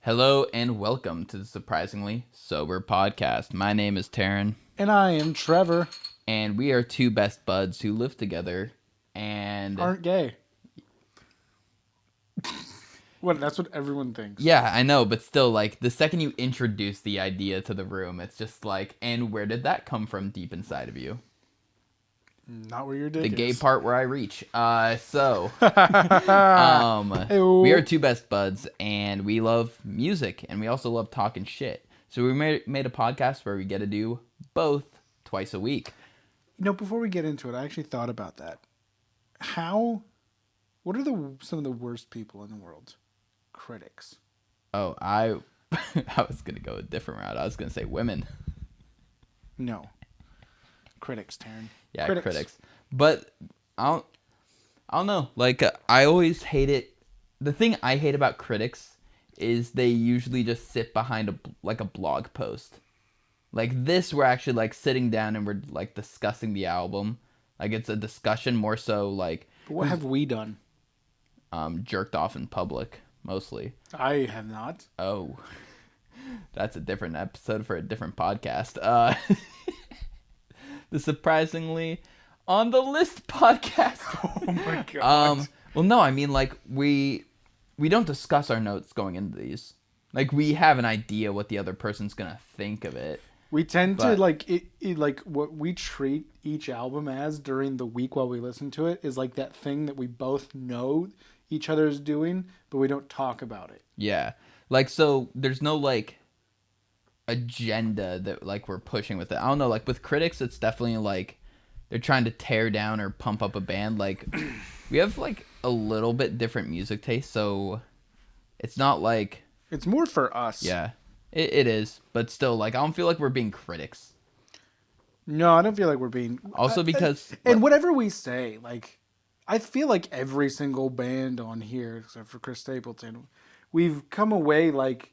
Hello and welcome to the Surprisingly Sober Podcast. My name is Taryn. And I am Trevor. And we are two best buds who live together and aren't gay. What? That's what everyone thinks. Yeah, I know, but still, like, the second you introduce the idea to the room, it's just like, and where did that come from deep inside of you? Not where your dick The is. gay part where I reach. We are two best buds, and we love music, and we also love talking shit. So we made a podcast where we get to do both twice a week. You know, before we get into it, I actually thought about that. What are some of the worst people in the world? Critics. Oh, I was going to go a different route. I was going to say women. No. Critics, Taryn. Yeah, critics. But I don't know. Like, I always hate it. The thing I hate about critics is they usually just sit behind a blog post. Like this, we're actually like sitting down and we're like discussing the album. Like it's a discussion more so like. But what have we done? Jerked off in public, mostly. I have not. Oh, that's a different episode for a different podcast. The Surprisingly on the List podcast. Oh my god. Well, no, I mean like we don't discuss our notes going into these. Like we have an idea what the other person's gonna think of it. We tend to like like what we treat each album as during the week while we listen to it is like that thing that we both know each other is doing, but we don't talk about it. Yeah, like so there's no like agenda that like we're pushing with it. I don't know, like with critics it's definitely like they're trying to tear down or pump up a band. Like we have like a little bit different music taste, so it's not like it's more for us. Yeah, it is, but still, like I don't feel like we're being critics. No, I don't feel like we're being. Also because and whatever we say, like I feel like every single band on here except for Chris Stapleton, we've come away like.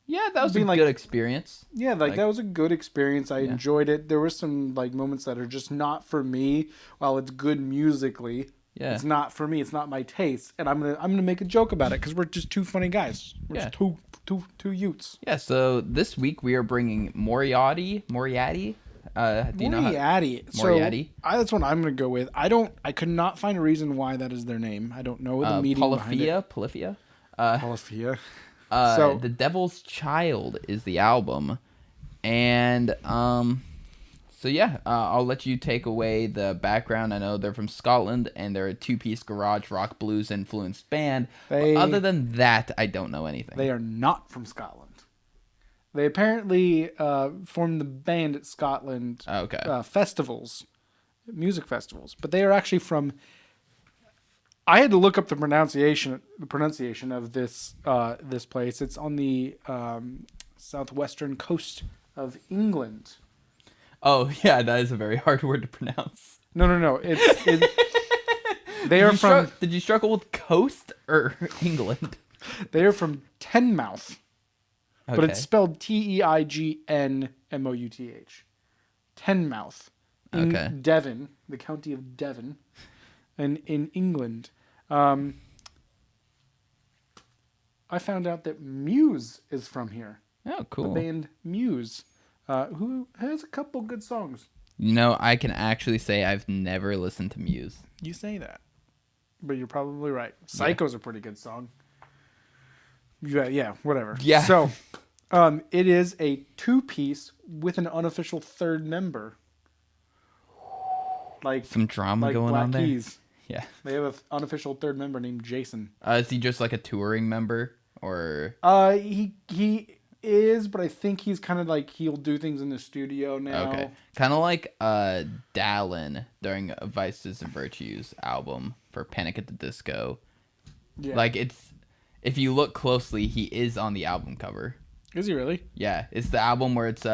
Yeah, that was a good experience. Yeah, like that was a good experience. I enjoyed it. There were some like moments that are just not for me. While it's good musically, it's not for me. It's not my taste, and I'm gonna make a joke about it because we're just two funny guys. We're just two Utes. Yeah. So this week we are bringing Moriaty. Do you know Moriaty. Moriaty. So that's what I'm gonna go with. I could not find a reason why that is their name. I don't know the meaning behind it. Polyphia. Polyphia. The Devil's Child is the album, and I'll let you take away the background. I know they're from Scotland and they're a two-piece garage rock blues influenced band. But other than that, I don't know anything. They are not from Scotland. They apparently formed the band at Scotland festivals, music festivals, but they are actually from. I had to look up the pronunciation of this place. It's on the southwestern coast of England. Oh yeah, that is a very hard word to pronounce. No. They are from. Did you struggle with coast or England? They are from Teignmouth, but it's spelled Teignmouth. Teignmouth in Devon, the county of Devon, and in England. I found out that Muse is from here. Oh, cool. The band Muse, who has a couple good songs. You know, I can actually say I've never listened to Muse. You say that, but you're probably right. Psycho's a pretty good song. Yeah, whatever. Yeah. So, it is a two-piece with an unofficial third member. Like some drama like going Black on there. Keys. Yeah. They have an unofficial third member named Jason. Is he just like a touring member or? He is, but I think he's kind of like he'll do things in the studio now. Okay. Kind of like Dallin during a Vices and Virtues album for Panic at the Disco. Yeah. Like if you look closely, he is on the album cover. Is he really? Yeah, it's the album where it's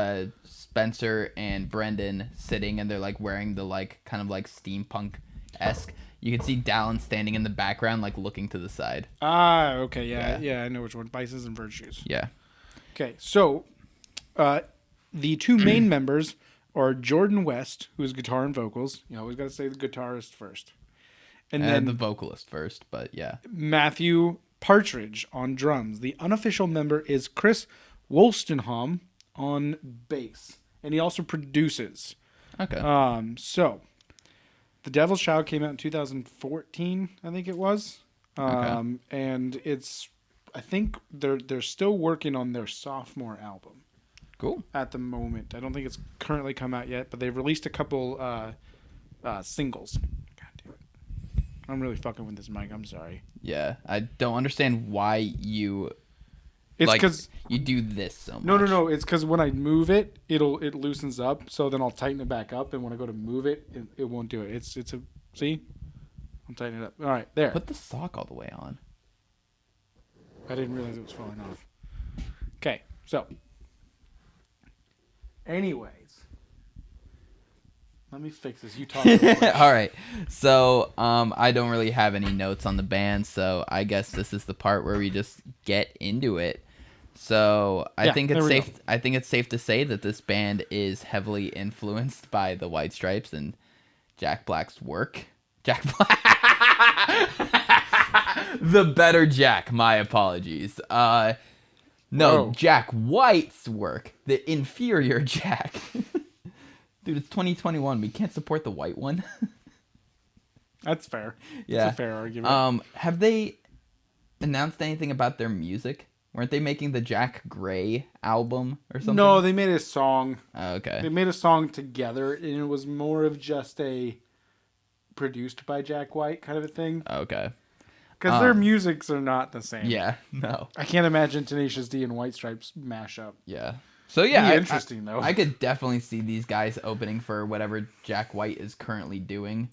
Spencer and Brendan sitting and they're like wearing the like kind of like steampunk-esque. You can see Dallin standing in the background, like looking to the side. Ah, okay, yeah, I know which one. Vices and Virtues. Yeah. Okay, so the two main members are Jordan West, who is guitar and vocals. You always got to say the guitarist first. And then the vocalist first, but yeah. Matthew Partridge on drums. The unofficial member is Chris Wolstenholme on bass, and he also produces. Okay. So The Devil's Child came out in 2014, I think it was. Okay. And I think they're still working on their sophomore album. Cool. At the moment, I don't think it's currently come out yet, but they've released a couple singles. God damn it! I'm really fucking with this mic. I'm sorry. Yeah, I don't understand why you. It's because you do this so much. No. It's because when I move it, it loosens up. So then I'll tighten it back up, and when I go to move it, it won't do it. It's a see. I'm tightening it up. All right, there. Put the sock all the way on. I didn't realize it was falling off. Okay, so. Anyways, let me fix this. You talk. All right. So, I don't really have any notes on the band, so I guess this is the part where we just get into it. So, I think it's safe to say that this band is heavily influenced by the White Stripes and Jack Black's work. Jack Black. The better Jack. My apologies. No, whoa. Jack White's work. The inferior Jack. Dude, it's 2021. We can't support the white one. That's fair. Yeah. That's a fair argument. Have they announced anything about their music? Weren't they making the Jack Gray album or something? No, they made a song. Oh, okay. They made a song together, and it was more of just a produced by Jack White kind of a thing. Okay. Because their musics are not the same. Yeah, no. I can't imagine Tenacious D and White Stripes mash up. Yeah. So yeah, interesting though. I could definitely see these guys opening for whatever Jack White is currently doing.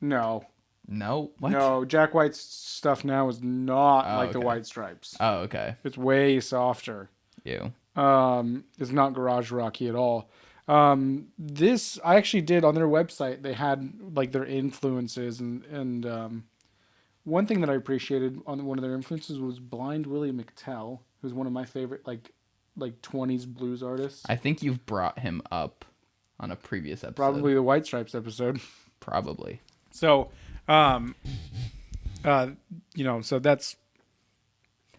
No. No? What? No, Jack White's stuff now is not like the White Stripes. Oh, okay. It's way softer. Ew. It's not garage rocky at all. This I actually did on their website. They had like their influences and one thing that I appreciated on one of their influences was Blind Willie McTell, who's one of my favorite like 20s blues artists. I think you've brought him up on a previous episode. Probably the White Stripes episode. Probably. So, so that's.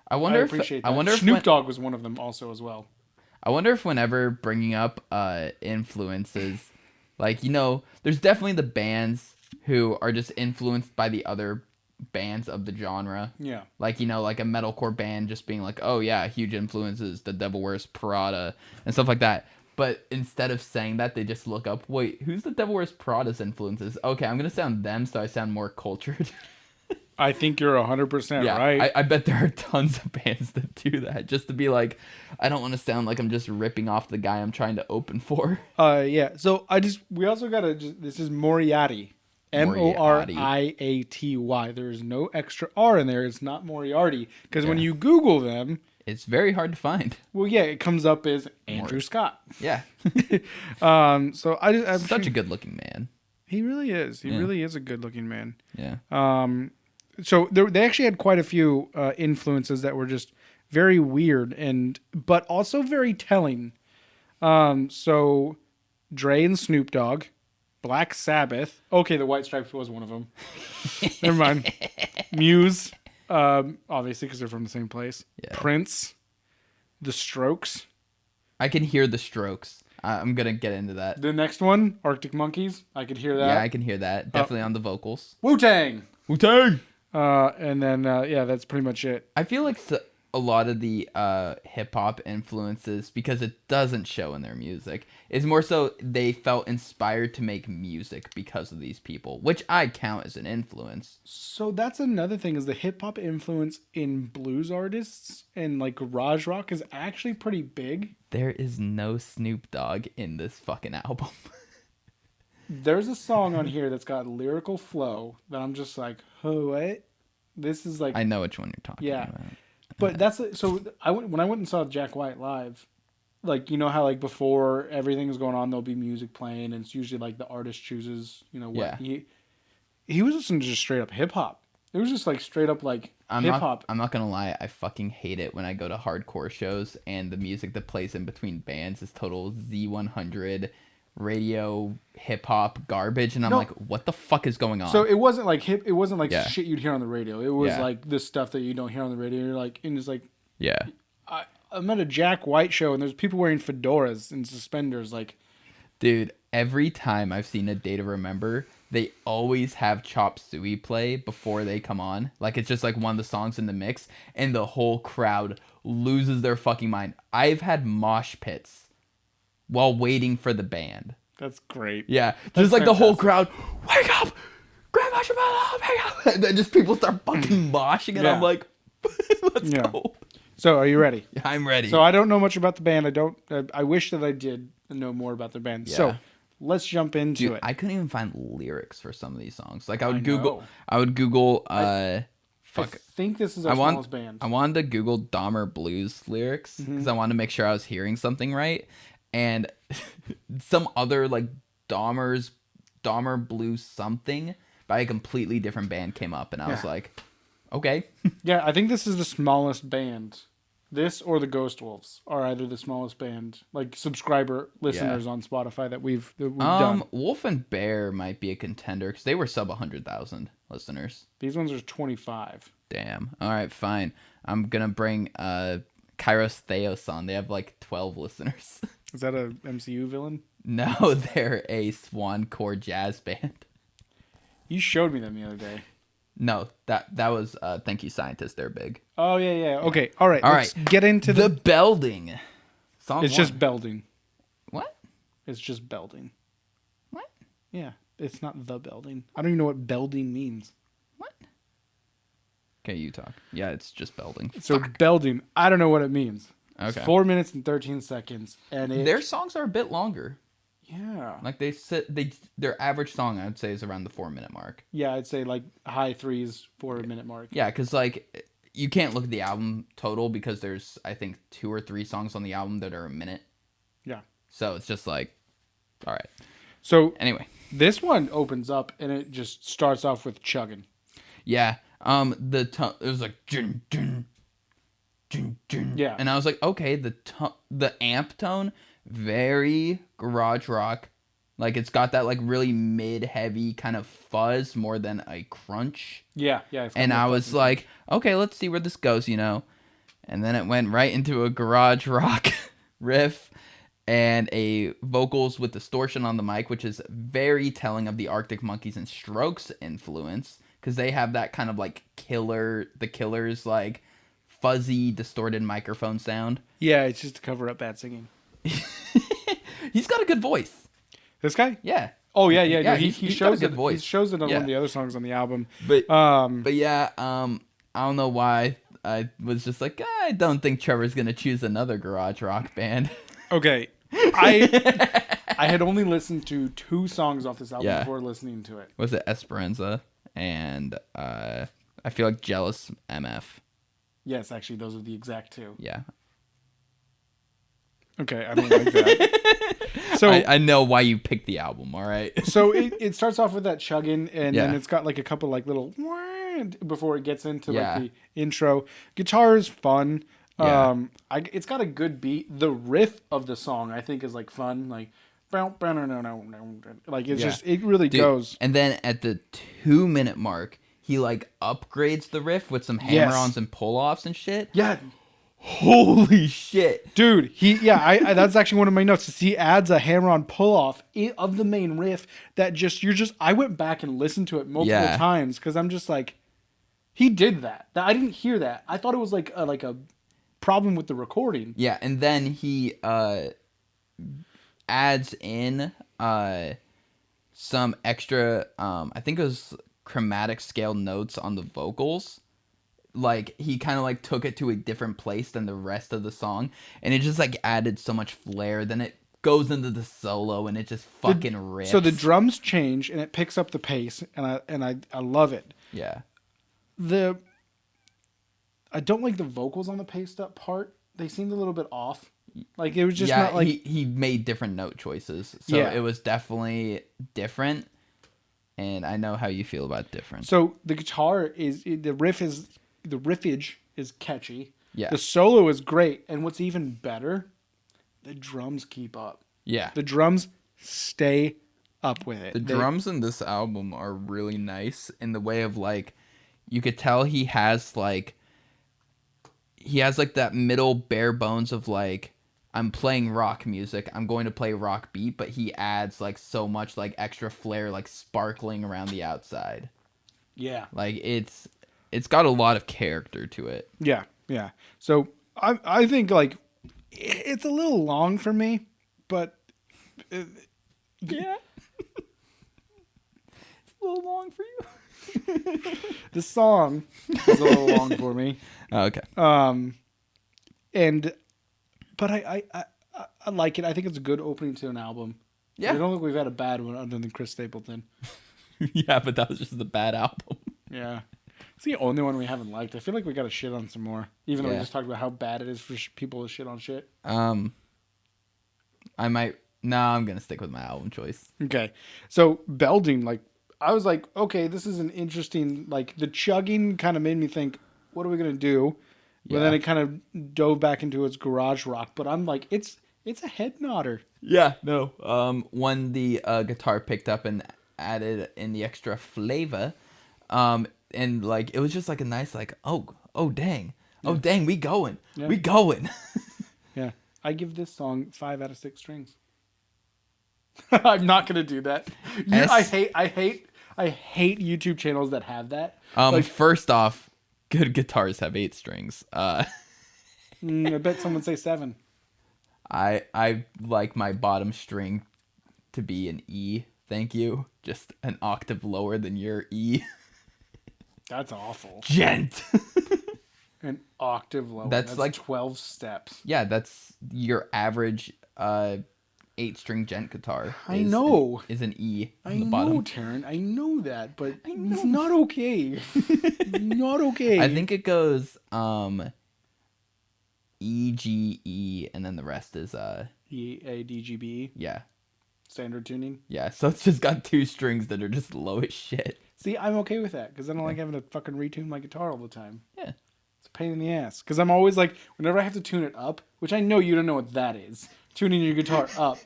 I wonder if Snoop Dogg was one of them also as well. I wonder if whenever bringing up influences, like there's definitely the bands who are just influenced by the other bands of the genre. Yeah. Like, like a metalcore band just being like, oh yeah, huge influences, The Devil Wears Prada and stuff like that. But instead of saying that, they just look up, wait, who's The Devil Wears Prada's influences? Okay, I'm going to sound them so I sound more cultured. I think you're 100% right. I bet there are tons of bands that do that just to be like, I don't want to sound like I'm just ripping off the guy I'm trying to open for. Yeah. So we also got to, this is Moriaty. Moriaty. There's no extra R in there. It's not Moriarty. Because when you Google them... It's very hard to find. Well, yeah, it comes up as Andrew Scott. Yeah. So I'm such a good-looking man. He really is. He really is a good-looking man. Yeah. So they actually had quite a few influences that were just very weird but also very telling. So Dre and Snoop Dogg. Black Sabbath. Okay, the White Stripes was one of them. Never mind. Muse, obviously because they're from the same place. Yeah. Prince, The Strokes. I can hear The Strokes. I'm gonna get into that. The next one, Arctic Monkeys. I could hear that. Yeah, I can hear that. Definitely on the vocals. Wu-Tang. Wu-Tang. And then that's pretty much it. I feel like a lot of the hip hop influences, because it doesn't show in their music, is more so they felt inspired to make music because of these people, which I count as an influence. So that's another thing, is the hip hop influence in blues artists and like garage rock is actually pretty big. There is no Snoop Dogg in this fucking album. There's a song on here that's got lyrical flow that I'm just like, oh, what? This is like... I know which one you're talking about. But that's... So when I went and saw Jack White live, like, you know how like before everything is going on, there'll be music playing, and it's usually like the artist chooses, what he was listening to just straight up hip hop. It was just like straight up like hip hop. I'm not gonna lie, I fucking hate it when I go to hardcore shows and the music that plays in between bands is total Z100 radio hip hop garbage, and I'm like, what the fuck is going on? So it wasn't like hip. It wasn't like shit you'd hear on the radio. It was like this stuff that you don't hear on the radio. You're like, and it's like, I'm at a Jack White show, and there's people wearing fedoras and suspenders. Like, dude, every time I've seen A Day to Remember, they always have Chop Suey play before they come on. Like, it's just like one of the songs in the mix, and the whole crowd loses their fucking mind. I've had mosh pits while waiting for the band. That's great. Yeah, just like fantastic. The whole crowd, wake up, grab Marshmallow, wake up. And then just people start fucking moshing, and I'm like, let's go. So, are you ready? I'm ready. So, I don't know much about the band. I wish that I did know more about the band. Yeah. So, let's jump into it. I couldn't even find lyrics for some of these songs. Like, I would Google. I think this is our smallest band. I wanted to Google Dahmer Blues lyrics because I wanted to make sure I was hearing something right. And some other like Dahmer Blues something by a completely different band came up, and I was like, okay. Yeah, I think this is the smallest band. This or the Ghost Wolves are either the smallest band, like subscriber listeners on Spotify that we've done. Wolf and Bear might be a contender because they were sub 100,000 listeners. These ones are 25. Damn. All right, fine. I'm gonna bring Kairos Theos on. They have like 12 listeners. Is that a MCU villain? No, they're a Swancore jazz band. You showed me them the other day. No, that was Thank You Scientist. They're big. Oh yeah. Okay, all right. Let's get into the Belding. Song it's 1. Just Belding. What? It's just Belding. What? Yeah, it's not the Belding. I don't even know what Belding means. What? Okay, you talk. Yeah, it's just Belding. So Belding, I don't know what it means. Okay. It's 4 minutes and 13 seconds, and their songs are a bit longer. Yeah. Like their average song I'd say is around the 4 minute mark. Yeah, I'd say like high 3s, 4 minute mark. Yeah, because like you can't look at the album total because there's I think 2 or 3 songs on the album that are a minute. Yeah. So it's just like, all right. So anyway, this one opens up and it just starts off with chugging. Yeah. It was like dun, dun, dun, dun. Yeah. And I was like, okay, the amp tone, very garage rock. Like it's got that like really mid-heavy kind of fuzz more than a crunch. Yeah. And I was like, okay, let's see where this goes, you know. And then it went right into a garage rock riff and a vocals with distortion on the mic, which is very telling of the Arctic Monkeys and Strokes influence. Because they have that kind of like the Killers like fuzzy distorted microphone sound. Yeah, it's just to cover up bad singing. He's got a good voice. This guy? Yeah. Oh yeah. No, he shows got a good it. Voice. He shows it on one of the other songs on the album. But yeah, I don't know why I was just like, I don't think Trevor's gonna choose another garage rock band. Okay, I had only listened to 2 songs off this album before listening to it. Was it Esperanza? And I feel like Jealous MF. Yes, actually, those are the exact 2. Yeah. Okay, I don't like that. So I know why you picked the album, all right? So it starts off with that chugging, and then it's got like a couple like little before it gets into like the intro. Guitar is fun. Yeah. It's got a good beat. The riff of the song, I think, is like fun. Like it's just it really goes. And then at the 2 minute mark, he like upgrades the riff with some hammer-ons and pull-offs and shit. Yeah. Holy shit, dude! I that's actually one of my notes. He adds a hammer-on pull-off of the main riff that I went back and listened to it multiple times because I'm just like, he did that. I didn't hear that. I thought it was like a problem with the recording. Yeah, and then he adds in some extra I think it was chromatic scale notes on the vocals. Like he kind of like took it to a different place than the rest of the song, and it just like added so much flair. Then it goes into the solo and it just fucking rips. So the drums change and it picks up the pace, and I love it. Yeah. I don't like the vocals on the paced up part. They seemed a little bit off. Like it was just not like he made different note choices. So it was definitely different. And I know how you feel about different. So the guitar the riffage is catchy. Yeah. The solo is great, and what's even better, the drums keep up. Yeah. The drums Stay up with it. The drums in this album are really nice in the way of like, you could tell he has like that middle bare bones of like, I'm playing rock music, I'm going to play rock beat, but he adds like so much like extra flair, like sparkling around the outside. Yeah. Like it's got a lot of character to it. Yeah. Yeah. So I think like it's a little long for me, but yeah. It's a little long for you. The song is a little long for me. Okay. But I like it. I think it's a good opening to an album. Yeah. I don't think we've had a bad one other than Chris Stapleton. Yeah, but that was just the bad album. Yeah. It's the only one we haven't liked. I feel like we got to shit on some more. Even though we just talked about how bad it is for people to shit on shit. I'm going to stick with my album choice. Okay. So, Belding, like, I was like, okay, this is an interesting, like, the chugging kind of made me think, what are we going to do? But then it kind of dove back into its garage rock. But I'm like, it's a head nodder. Yeah, no. When the guitar picked up and added in the extra flavor, and like it was just like a nice like, oh dang, oh dang, we going. Yeah, I give this song 5 out of 6 strings. I'm not gonna do that. I hate YouTube channels that have that. First off, good guitars have 8 strings. I bet someone say 7. I like my bottom string to be an E. Thank you. Just an octave lower than your E. That's awful. Gent. An octave lower. That's like 12 steps. Yeah, that's your average 8-string gent guitar. I know. Is an E on the bottom. I know, Taryn. I know that, but it's not okay. Not okay. I think it goes E, G, E, and then the rest is E, A, D, G, B. Yeah. Standard tuning. Yeah, so it's just got 2 strings that are just low as shit. See, I'm okay with that because I don't like having to fucking retune my guitar all the time. Yeah. It's a pain in the ass because I'm always like, whenever I have to tune it up, which I know you don't know what that is, tuning your guitar up.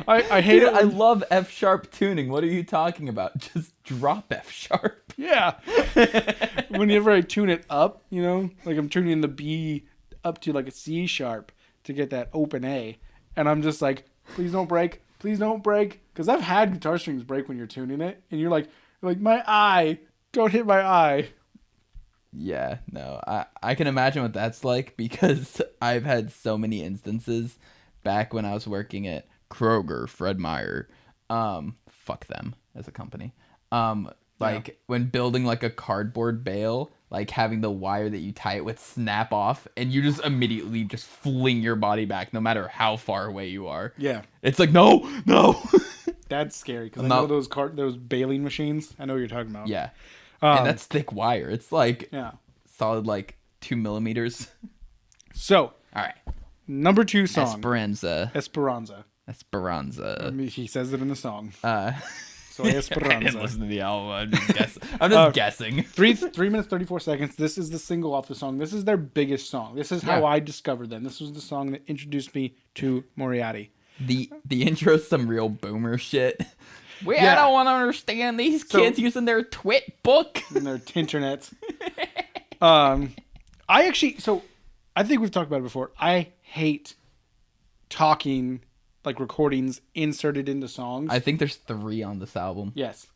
I hate it. I love F sharp tuning. What are you talking about? Just drop F sharp. Yeah. Whenever I tune it up, you know, like I'm tuning the B up to like a C sharp to get that open A. And I'm just like, please don't break. Please don't break. Because I've had guitar strings break when you're tuning it. And you're like, my eye. Don't hit my eye. Yeah, no. I can imagine what that's like because I've had so many instances back when I was working at Kroger, Fred Meyer. Fuck them as a company. When building like a cardboard bale, like having the wire that you tie it with snap off and you just immediately just fling your body back no matter how far away you are. Yeah. It's like, no. That's scary because I know those baling machines. I know what you're talking about. Yeah. And that's thick wire. It's like solid like 2 millimeters. So. All right. Number 2 song. Esperanza. I mean, he says it in the song. So Esperanza. I didn't listen to the album. I'm just guessing. 3 minutes 34 seconds. This is the single off the song. This is their biggest song. This is how I discovered them. This was the song that introduced me to Moriaty. The intro's some real boomer shit. I don't want to understand these kids using their twit book and their tinternets. I think we've talked about it before. I hate talking. Like recordings inserted into songs. I think there's 3 on this album. Yes.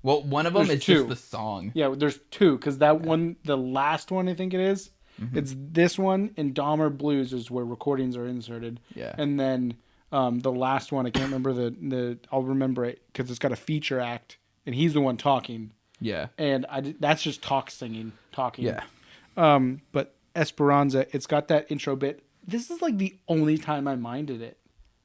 Well, one of them is 2. Just the song. Yeah, there's 2 because that one, the last one, I think it is. Mm-hmm. It's this one and Dahmer Blues is where recordings are inserted. Yeah. And then the last one, I can't remember the. I'll remember it because it's got a feature act and he's the one talking. Yeah. And that's just talking. Yeah. But Esperanza, it's got that intro bit. This is like the only time I minded it.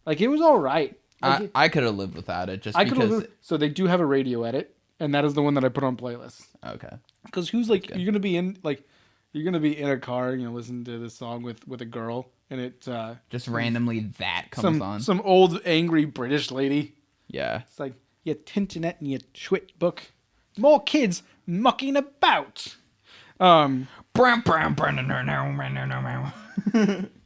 Like it was all right. Like I could have lived without it just because. So they do have a radio edit, and that is the one that I put on playlists. Okay. Because who's like you're gonna be in a car, listening to this song with a girl, and it just randomly that comes on. Some old angry British lady. Yeah. It's like you tinternet and you twit book. More kids mucking about.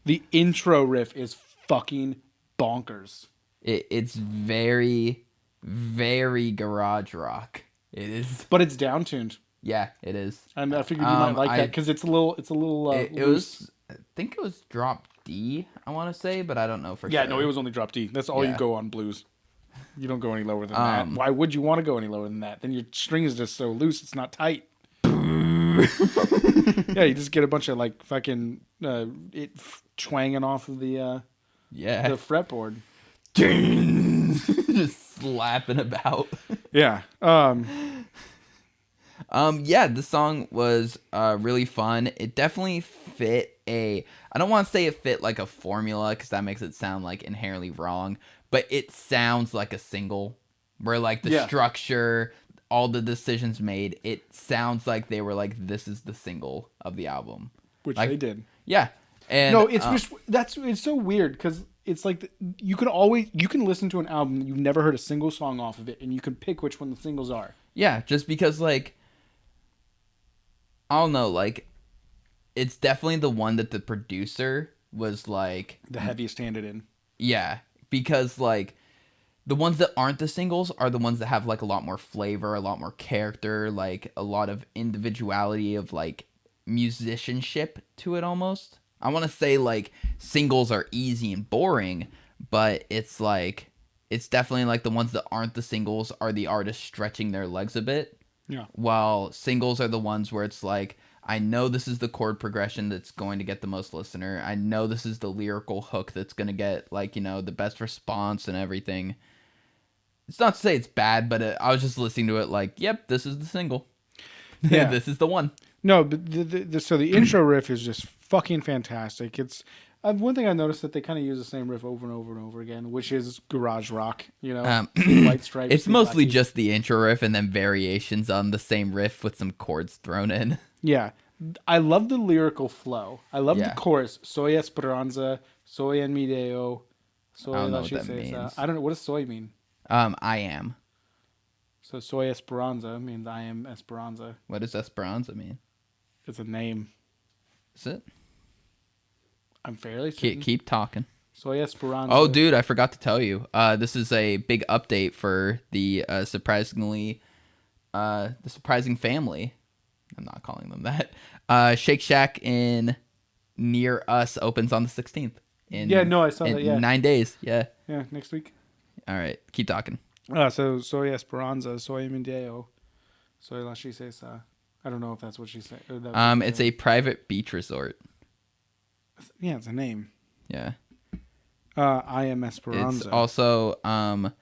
The intro riff is fucking bonkers. It's very, very garage rock. It is, but it's downtuned. Yeah, it is. And I figured you might like that because it's a little it loose. I think it was drop D, I want to say, but I don't know for sure. sure. No, it was only drop D. That's all you go on blues. You don't go any lower than that. Why would you want to go any lower than that? Then your string is just so loose, it's not tight. Yeah, you just get a bunch of like fucking twanging off of the fretboard. Just slapping about. Yeah. Yeah, the song was really fun. It definitely fit I don't want to say it fit like a formula because that makes it sound like inherently wrong, but it sounds like a single where like the structure, all the decisions made, it sounds like they were like, this is the single of the album. Which like, they did. Yeah. And no, it's just, it's so weird because it's like you can listen to an album that you've never heard a single song off of it and you can pick which one the singles are. Yeah, just because like, I don't know, like, it's definitely the one that the producer was like the heaviest handed in. Yeah, because like the ones that aren't the singles are the ones that have like a lot more flavor, a lot more character, like a lot of individuality of like musicianship to it almost. I want to say like singles are easy and boring, but it's like it's definitely like the ones that aren't the singles are the artists stretching their legs a bit. Yeah. While singles are the ones where it's like, I know this is the chord progression that's going to get the most listener. I know this is the lyrical hook that's going to get like, you know, the best response and everything. It's not to say it's bad, but I was just listening to it like, yep, this is the single. Yeah. This is the one. No, but so the intro riff is just fucking fantastic. It's one thing I noticed that they kind of use the same riff over and over and over again, which is garage rock. You know, White Stripes. It's mostly just the intro riff and then variations on the same riff with some chords thrown in. Yeah, I love the lyrical flow. I love the chorus. Soy esperanza, soy en mi deo, soy I don't know la what that tristeza. means. I don't know, what does soy mean? I am. So soy esperanza means I am esperanza. What does esperanza mean? It's a name. Is it? I'm fairly certain. Keep talking. Soy esperanza. Oh, dude, I forgot to tell you. This is a big update for the surprising family. I'm not calling them that. Shake Shack in near us opens on the 16th. I saw that. Yeah, 9 days. Yeah. Yeah, next week. All right, keep talking. So soy esperanza, soy mi deo, soy la tristeza. I don't know if that's what she said. It's a private beach resort. Yeah, it's a name. Yeah. I am Esperanza. It's also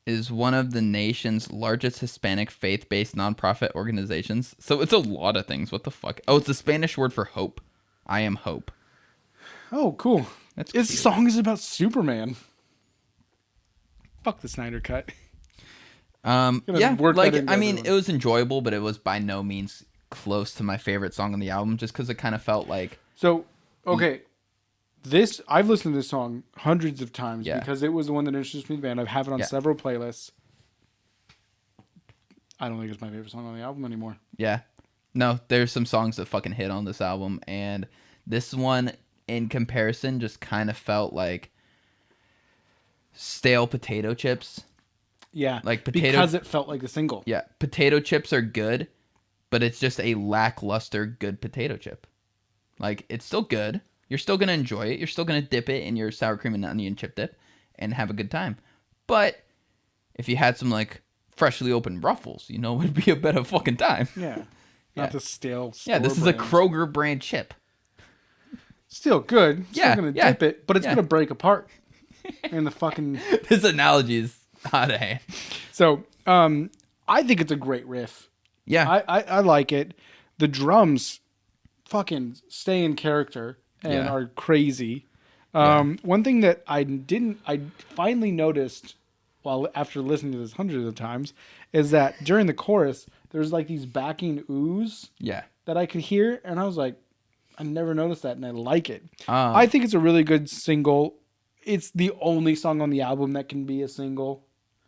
is one of the nation's largest Hispanic faith-based nonprofit organizations. So it's a lot of things. What the fuck? Oh, it's the Spanish word for hope. I am hope. Oh, cool. Its cute. Song is about Superman. Fuck the Snyder Cut. Yeah, like, I mean, it was enjoyable, but it was by no means close to my favorite song on the album, just because it kind of felt like... So, okay, I've listened to this song hundreds of times because it was the one that introduced me to the band. I have it on several playlists. I don't think it's my favorite song on the album anymore. Yeah. No, there's some songs that fucking hit on this album, and this one, in comparison, just kind of felt stale potato chips. Yeah, because it felt like a single. Yeah, potato chips are good, but it's just a lackluster good potato chip. It's still good. You're still going to enjoy it. You're still going to dip it in your sour cream and onion chip dip and have a good time. But if you had some, freshly opened Ruffles, it would be a better fucking time. Yeah. Not the stale this is a Kroger brand chip. Still good. Still going to dip it, but it's going to break apart in the fucking... This analogy is out of hand. So, I think it's a great riff. Yeah. I like it. The drums fucking stay in character and are crazy. One thing that I finally noticed after listening to this hundreds of times is that during the chorus, there's these backing oohs that I could hear. And I was like, I never noticed that and I like it. I think it's a really good single. It's the only song on the album that can be a single.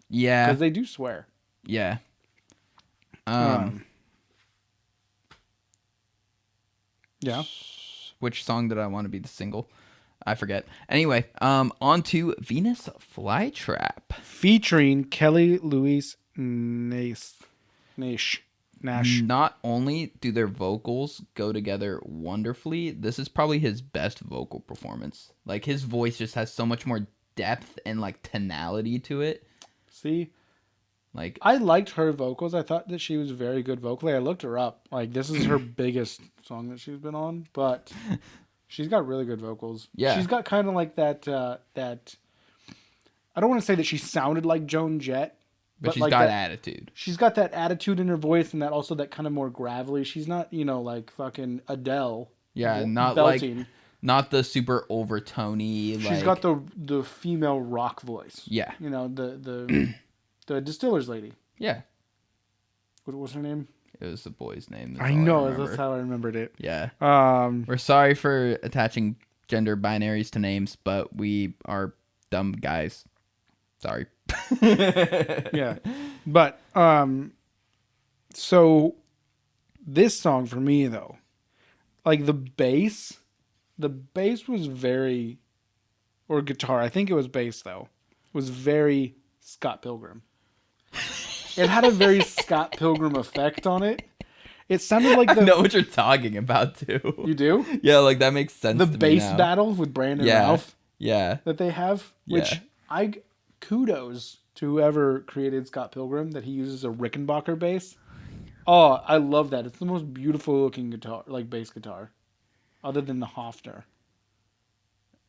Yeah. Because they do swear. Yeah. Yeah. Which song did I want to be the single? I forget. Anyway, on to Venus Flytrap. Featuring Kelly Louise Nash. Not only do their vocals go together wonderfully, this is probably his best vocal performance. Like, his voice just has so much more depth and, like, tonality to it. See? Like, I liked her vocals. I thought that she was very good vocally. I looked her up. Like, this is her biggest song that she's been on, but she's got really good vocals. Yeah. She's got kind of like that, I don't want to say that she sounded like Joan Jett, but she's like got that, attitude. She's got that attitude in her voice, and that also that kind of more gravelly. She's not, like fucking Adele. Yeah, not belting. Like, not the super overtony. She's got the female rock voice. Yeah. The Distillers lady. Yeah. What was her name? It was the boy's name. I know. That's how I remembered it. Yeah. We're sorry for attaching gender binaries to names, but we are dumb guys. Sorry. Yeah. But, so this song for me, though, like the bass was very, or guitar, I think it was bass, though, was very Scott Pilgrim. It had a very Scott Pilgrim effect on it. It sounded like I know what you're talking about, too. You do? Yeah, like that makes sense the to me bass now. battle with Brandon Ralph. Yeah. That they have, which kudos to whoever created Scott Pilgrim that he uses a Rickenbacker bass. Oh, I love that. It's the most beautiful looking guitar, like bass guitar, other than the Hofner.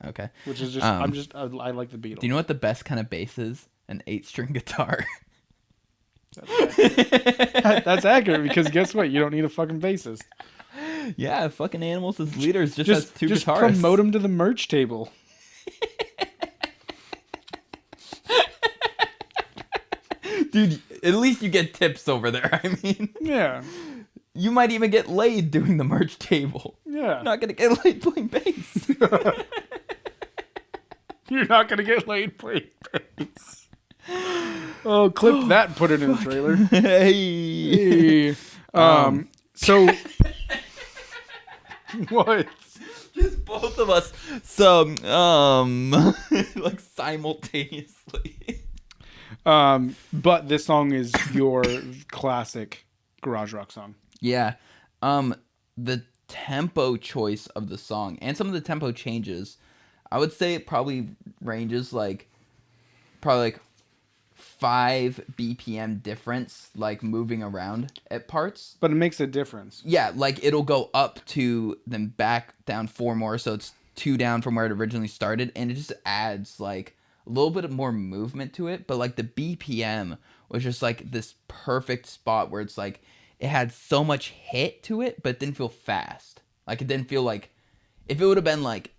Okay. Which is just, I like the Beatles. Do you know what the best kind of bass is? An 8-string guitar. That's accurate because guess what? You don't need a fucking bassist. Yeah, fucking Animals as leaders just has two just guitarists. Promote them to the merch table. Dude, at least you get tips over there. I mean, yeah. You might even get laid doing the merch table. Yeah. You're not gonna get laid playing bass. You're not gonna get laid playing bass. Oh, clip that and put it in the trailer. Hey. So what? Just both of us like simultaneously. But this song is your classic garage rock song. Yeah. The tempo choice of the song and some of the tempo changes, I would say it probably ranges like 5 BPM difference, like moving around at parts. But it makes a difference. Yeah, like it'll go up 2, then back down 4 more, so it's 2 down from where it originally started, and it just adds like a little bit more movement to it. But like the BPM was just like this perfect spot where it's like it had so much hit to it, but it didn't feel fast. Like it didn't feel like, if it would have been like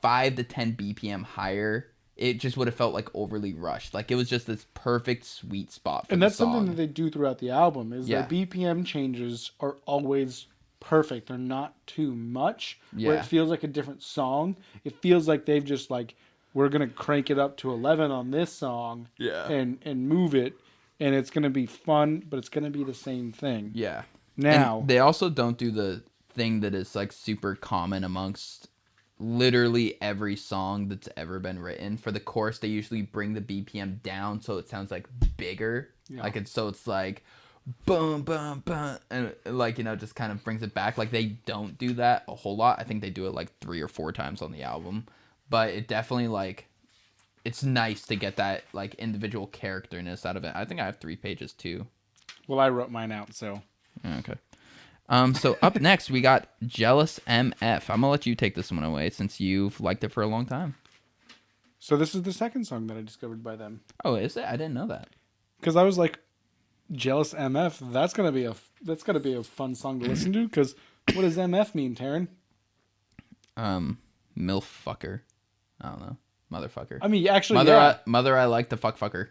5 to 10 BPM higher, it just would have felt like overly rushed. Like it was just this perfect sweet spot for and the that's song. Something that they do throughout the album is that BPM changes are always perfect. They're not too much where it feels like a different song. It feels like they've just like, we're gonna crank it up to 11 on this song and move it, and it's gonna be fun, but it's gonna be the same thing. Yeah. Now and they also don't do the thing that is like super common amongst literally every song that's ever been written. For the chorus, they usually bring the BPM down so it sounds like bigger. Yeah. Like it's like boom, boom, boom, and like, just kind of brings it back. Like they don't do that a whole lot. I think they do it like 3 or 4 times on the album, but it definitely like, it's nice to get that like individual characterness out of it. I think I have 3 pages too. Well, I wrote mine out, so okay. So up next, we got Jealous MF. I'm going to let you take this one away since you've liked it for a long time. So this is the second song that I discovered by them. Oh, is it? I didn't know that. Because I was like, Jealous MF, that's gonna be a fun song to listen to, because what does MF mean, Taryn? Milf fucker. I don't know. Motherfucker. I mean, actually, Mother, I like to fucker.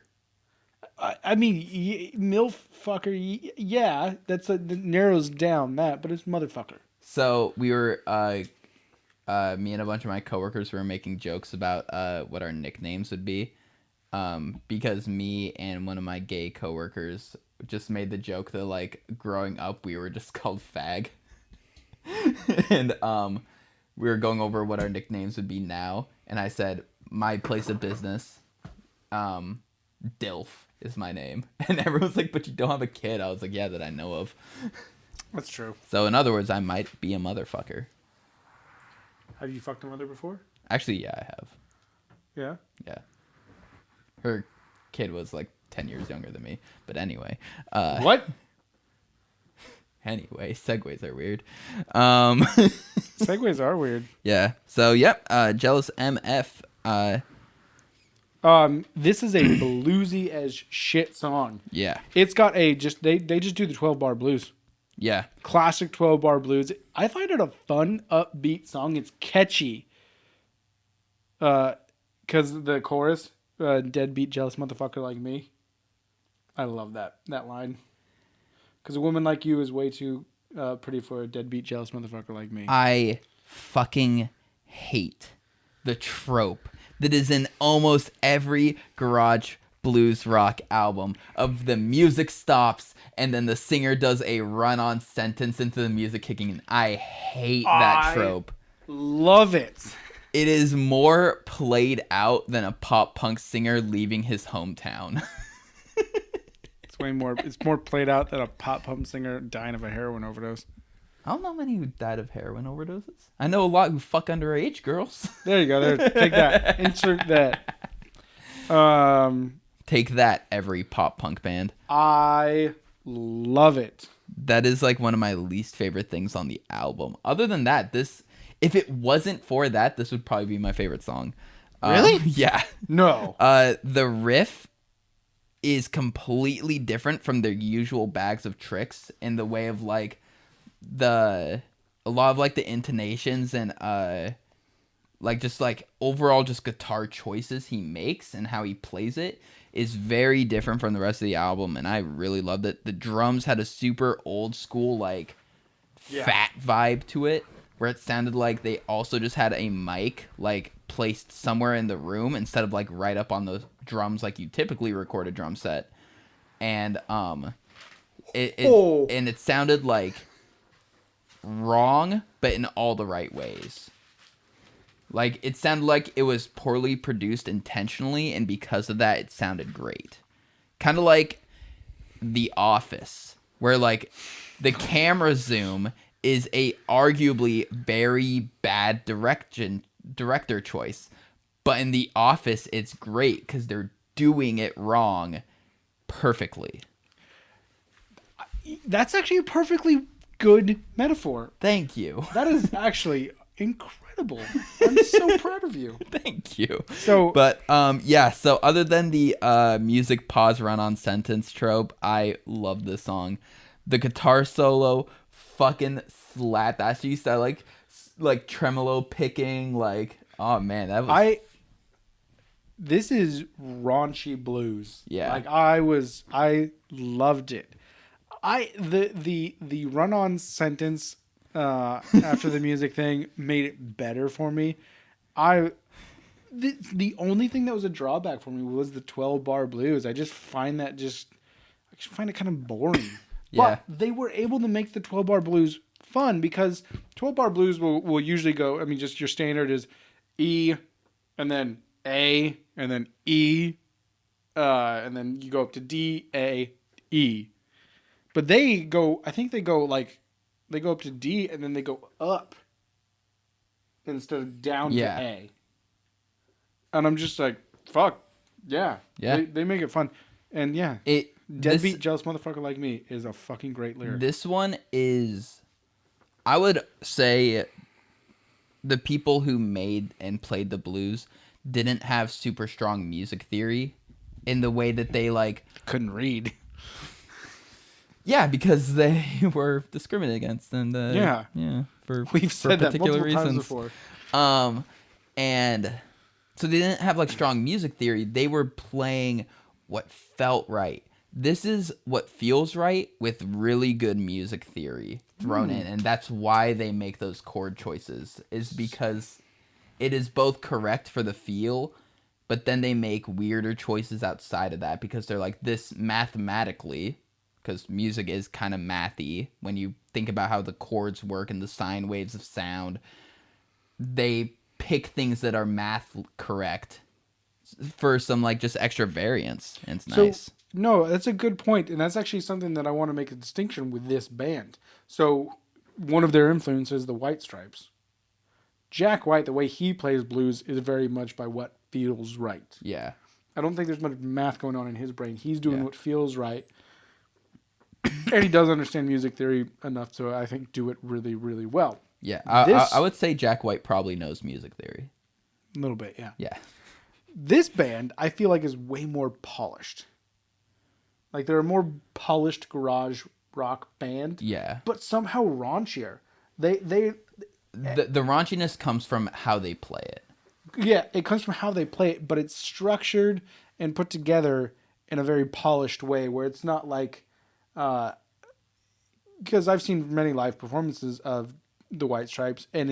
I mean, MILF fucker, yeah, that narrows down that, but it's motherfucker. So we were, me and a bunch of my coworkers were making jokes about what our nicknames would be, because me and one of my gay coworkers just made the joke that like growing up we were just called fag, and we were going over what our nicknames would be now, and I said my place of business, DILF is my name, and everyone's like, "But you don't have a kid." I was like, "Yeah, that I know of." That's true. So in other words, I might be a motherfucker. Have you fucked a mother before? Actually, yeah, I have. Yeah? Yeah. Her kid was like 10 years younger than me. But anyway. What? Anyway, segues are weird. Segues are weird. Yeah. So, yep. Jealous MF. This is a bluesy as shit song. Yeah. It's got they just do the 12-bar blues. Yeah. Classic 12-bar blues. I find it a fun, upbeat song. It's catchy. Because the chorus, deadbeat jealous motherfucker like me. I love that line. Because a woman like you is way too pretty for a deadbeat jealous motherfucker like me. I fucking hate the trope that is in almost every garage blues rock album of the music stops and then the singer does a run-on sentence into the music kicking in. I hate that trope. Love it. It is more played out than a pop punk singer leaving his hometown. It's more played out than a pop punk singer dying of a heroin overdose. I don't know many who died of heroin overdoses. I know a lot who fuck underage girls. There you go. There, take that. Insert that. Take that, every pop punk band. I love it. That is like one of my least favorite things on the album. Other than that, if it wasn't for that, this would probably be my favorite song. Really? Yeah. No. The riff is completely different from their usual bags of tricks in the way of like a lot of like the intonations and like just like overall just guitar choices he makes and how he plays it is very different from the rest of the album, and I really loved it. The drums had a super old school like fat vibe to it, where it sounded like they also just had a mic like placed somewhere in the room instead of like right up on the drums like you typically record a drum set. And it sounded like wrong, but in all the right ways. Like, it sounded like it was poorly produced intentionally, and because of that, it sounded great. Kind of like The Office, where, like, the camera zoom is a arguably very bad director choice. But in The Office, it's great because they're doing it wrong perfectly. That's actually a perfectly good metaphor. Thank you. That is actually incredible. I'm so proud of you. Thank you. So other than the music pause run-on sentence trope, I love this song. The guitar solo fucking slapped. That's used to like tremolo picking, like, oh man, that was this is raunchy blues. Yeah. Like I loved it. The run-on sentence after the music thing made it better for me. The only thing that was a drawback for me was the 12-bar blues. I just find it kind of boring. Yeah. But they were able to make the 12-bar blues fun because 12-bar blues will usually go, I mean, just your standard is E and then A and then E and then you go up to D, A, E. But they go up to D and then they go up instead of down to A. And I'm just like, fuck. Yeah. Yeah. They make it fun. And yeah. Deadbeat jealous motherfucker like me is a fucking great lyric. This one is, I would say, the people who made and played the blues didn't have super strong music theory in the way that they like couldn't read. Yeah, because they were discriminated against, and we've said that multiple times before. And so they didn't have like strong music theory. They were playing what felt right. This is what feels right with really good music theory thrown in, and that's why they make those chord choices. Is because it is both correct for the feel, but then they make weirder choices outside of that because they're like, this mathematically. Because music is kind of mathy when you think about how the chords work and the sine waves of sound. they pick things that are math correct for some like just extra variance, and it's nice. No, that's a good point, and that's actually something that I want to make a distinction with this band. So one of their influences, the White Stripes. Jack White, the way he plays blues is very much by what feels right. Yeah. I don't think there's much math going on in his brain. He's doing what feels right. And he does understand music theory enough to, I think, do it really, really well. Yeah. I would say Jack White probably knows music theory. A little bit, yeah. Yeah. This band, I feel like, is way more polished. Like, they're a more polished garage rock band. Yeah. But somehow raunchier. The raunchiness comes from how they play it. Yeah, it comes from how they play it, but it's structured and put together in a very polished way where it's not like... because I've seen many live performances of the White Stripes, and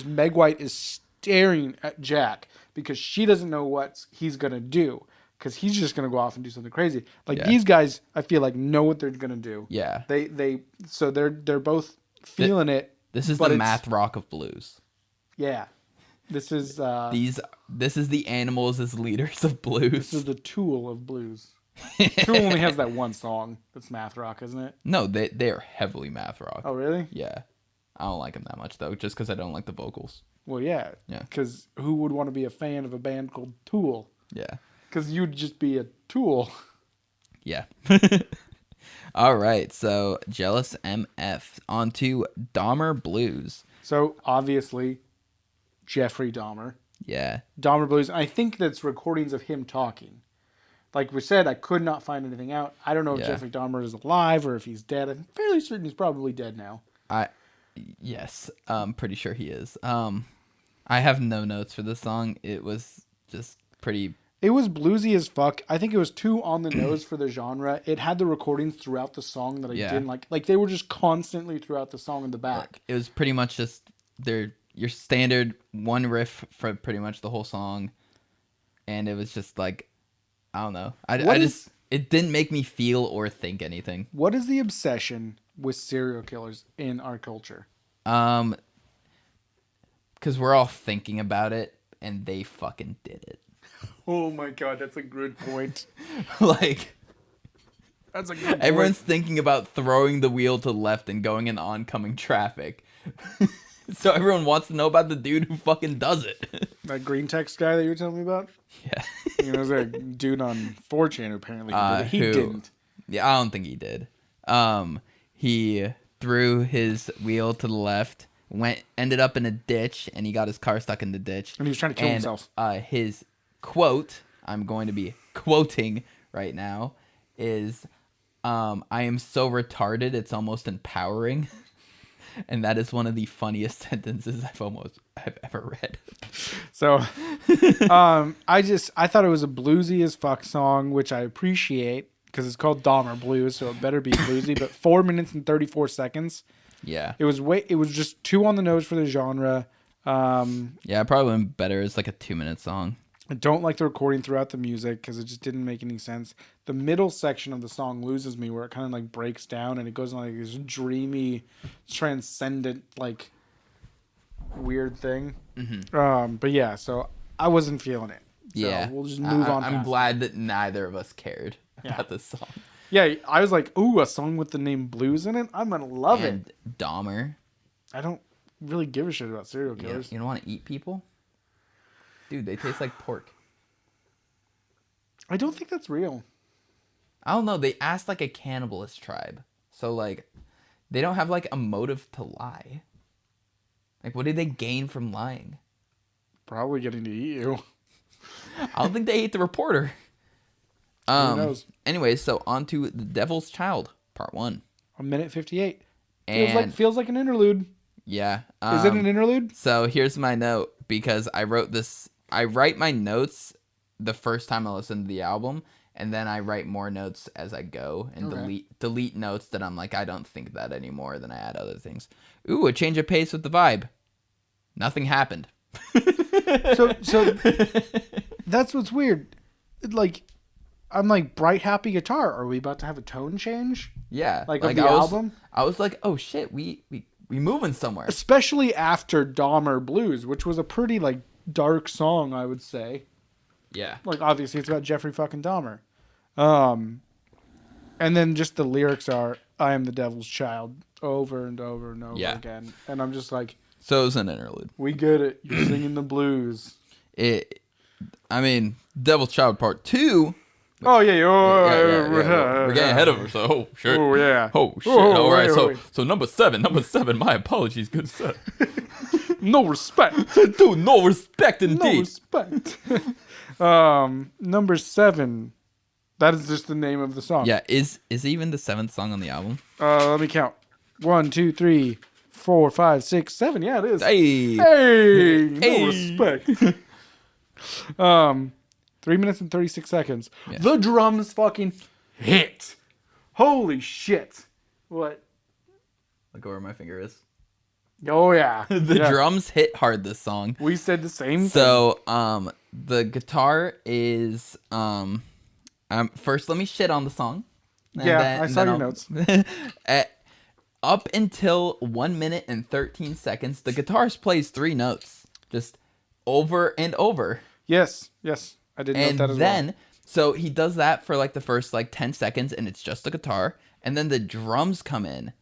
Meg White is staring at Jack because she doesn't know what he's going to do because he's just going to go off and do something crazy. Like these guys, I feel like know what they're going to do. Yeah. So they're both feeling it. This is the math rock of blues. Yeah. This is this is the Animals as leaders of blues. This is the Tool of blues. Tool only has that one song that's math rock, isn't it? No, they are heavily math rock. Oh, really? Yeah. I don't like them that much, though, just because I don't like the vocals. Well, yeah. Yeah. Because who would want to be a fan of a band called Tool? Yeah. Because you'd just be a tool. Yeah. All right, so Jealous MF. On to Dahmer Blues. So, obviously, Jeffrey Dahmer. Yeah. Dahmer Blues. I think that's recordings of him talking. Like we said, I could not find anything out. I don't know if Jeffrey Dahmer is alive or if he's dead. I'm fairly certain he's probably dead now. Yes, I'm pretty sure he is. I have no notes for this song. It was just pretty... It was bluesy as fuck. I think it was too on the nose for the genre. It had the recordings throughout the song that I didn't like. Like, they were just constantly throughout the song in the back. It was pretty much just your standard one riff for pretty much the whole song. And it was just like... I don't know. It didn't make me feel or think anything. What is the obsession with serial killers in our culture? Because we're all thinking about it, and they fucking did it. Oh my god, that's a good point. Like, that's a good point. Everyone's thinking about throwing the wheel to the left and going in oncoming traffic. So everyone wants to know about the dude who fucking does it. That green text guy that you were telling me about? Yeah. There's a dude on 4chan who apparently did it. He didn't. Yeah, I don't think he did. He threw his wheel to the left, ended up in a ditch, and he got his car stuck in the ditch. And he was trying to kill himself. His quote, I'm going to be quoting right now, is, I am so retarded, it's almost empowering. And that is one of the funniest sentences I've ever read. So, I thought it was a bluesy as fuck song, which I appreciate because it's called Dahmer Blues, so it better be bluesy. But 4 minutes and 34 seconds. Yeah. It was just too on the nose for the genre. Yeah, it probably went better as like a 2-minute song. I don't like the recording throughout the music because it just didn't make any sense. The middle section of the song loses me where it kind of like breaks down and it goes on like this dreamy, transcendent, like weird thing. Mm-hmm. But yeah, so I wasn't feeling it. So we'll just move on. I'm glad that neither of us cared about this song. Yeah, I was like, ooh, a song with the name Blues in it? I'm going to love it. Dahmer. I don't really give a shit about serial killers. You don't want to eat people? Dude, they taste like pork. I don't think that's real. I don't know. They asked like a cannibalist tribe. So like, they don't have like a motive to lie. Like, what did they gain from lying? Probably getting to eat you. I don't think they ate the reporter. Who knows? Anyways, so on to The Devil's Child, Part 1. 1:58. And feels like an interlude. Yeah. Is it an interlude? So here's my note, because I write my notes the first time I listen to the album, and then I write more notes as I go and delete notes that I'm like, I don't think that anymore. Then I add other things. Ooh, a change of pace with the vibe. Nothing happened. So that's what's weird. Like, I'm like, bright, happy guitar. Are we about to have a tone change? Yeah. Like of the album? I was like, oh shit, we we moving somewhere. Especially after Dahmer Blues, which was a pretty like dark song, I would say. Yeah. Like obviously it's about Jeffrey fucking Dahmer. And then just the lyrics are "I am the devil's child" over and over and over again. And I'm just like, so it was an interlude. We get it. You're singing the blues. I mean, Devil's Child Part 2. Oh yeah, we're getting ahead of ourselves. Oh shit. Oh yeah. Oh shit. All right. So number seven. My apologies, good sir. No respect. Dude, no respect indeed. No respect. Number 7. That is just the name of the song. Yeah. Is even the 7th song on the album? Let me count. 1, 2, 3, 4, 5, 6, 7. Yeah, it is. Hey. No respect. 3 minutes and 36 seconds. Yeah. The drums fucking hit. Holy shit. What? Look where my finger is. Oh yeah. The drums hit hard this song. We said the same thing. So, the guitar is first let me shit on the song. I saw your notes. Up until 1 minute and 13 seconds, the guitarist plays 3 notes just over and over. Yes. I did note that as well. And then, so he does that for like the first like 10 seconds and it's just the guitar. And then the drums come in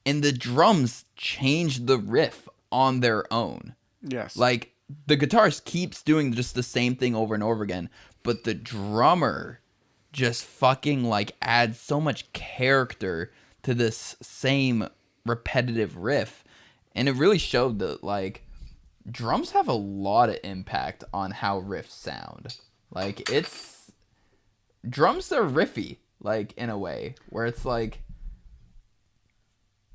and the drums change the riff on their own. Yes. Like the guitarist keeps doing just the same thing over and over again. But the drummer just fucking like adds so much character to this same repetitive riff. And it really showed that like drums have a lot of impact on how riffs sound. Like drums are riffy, like in a way where it's like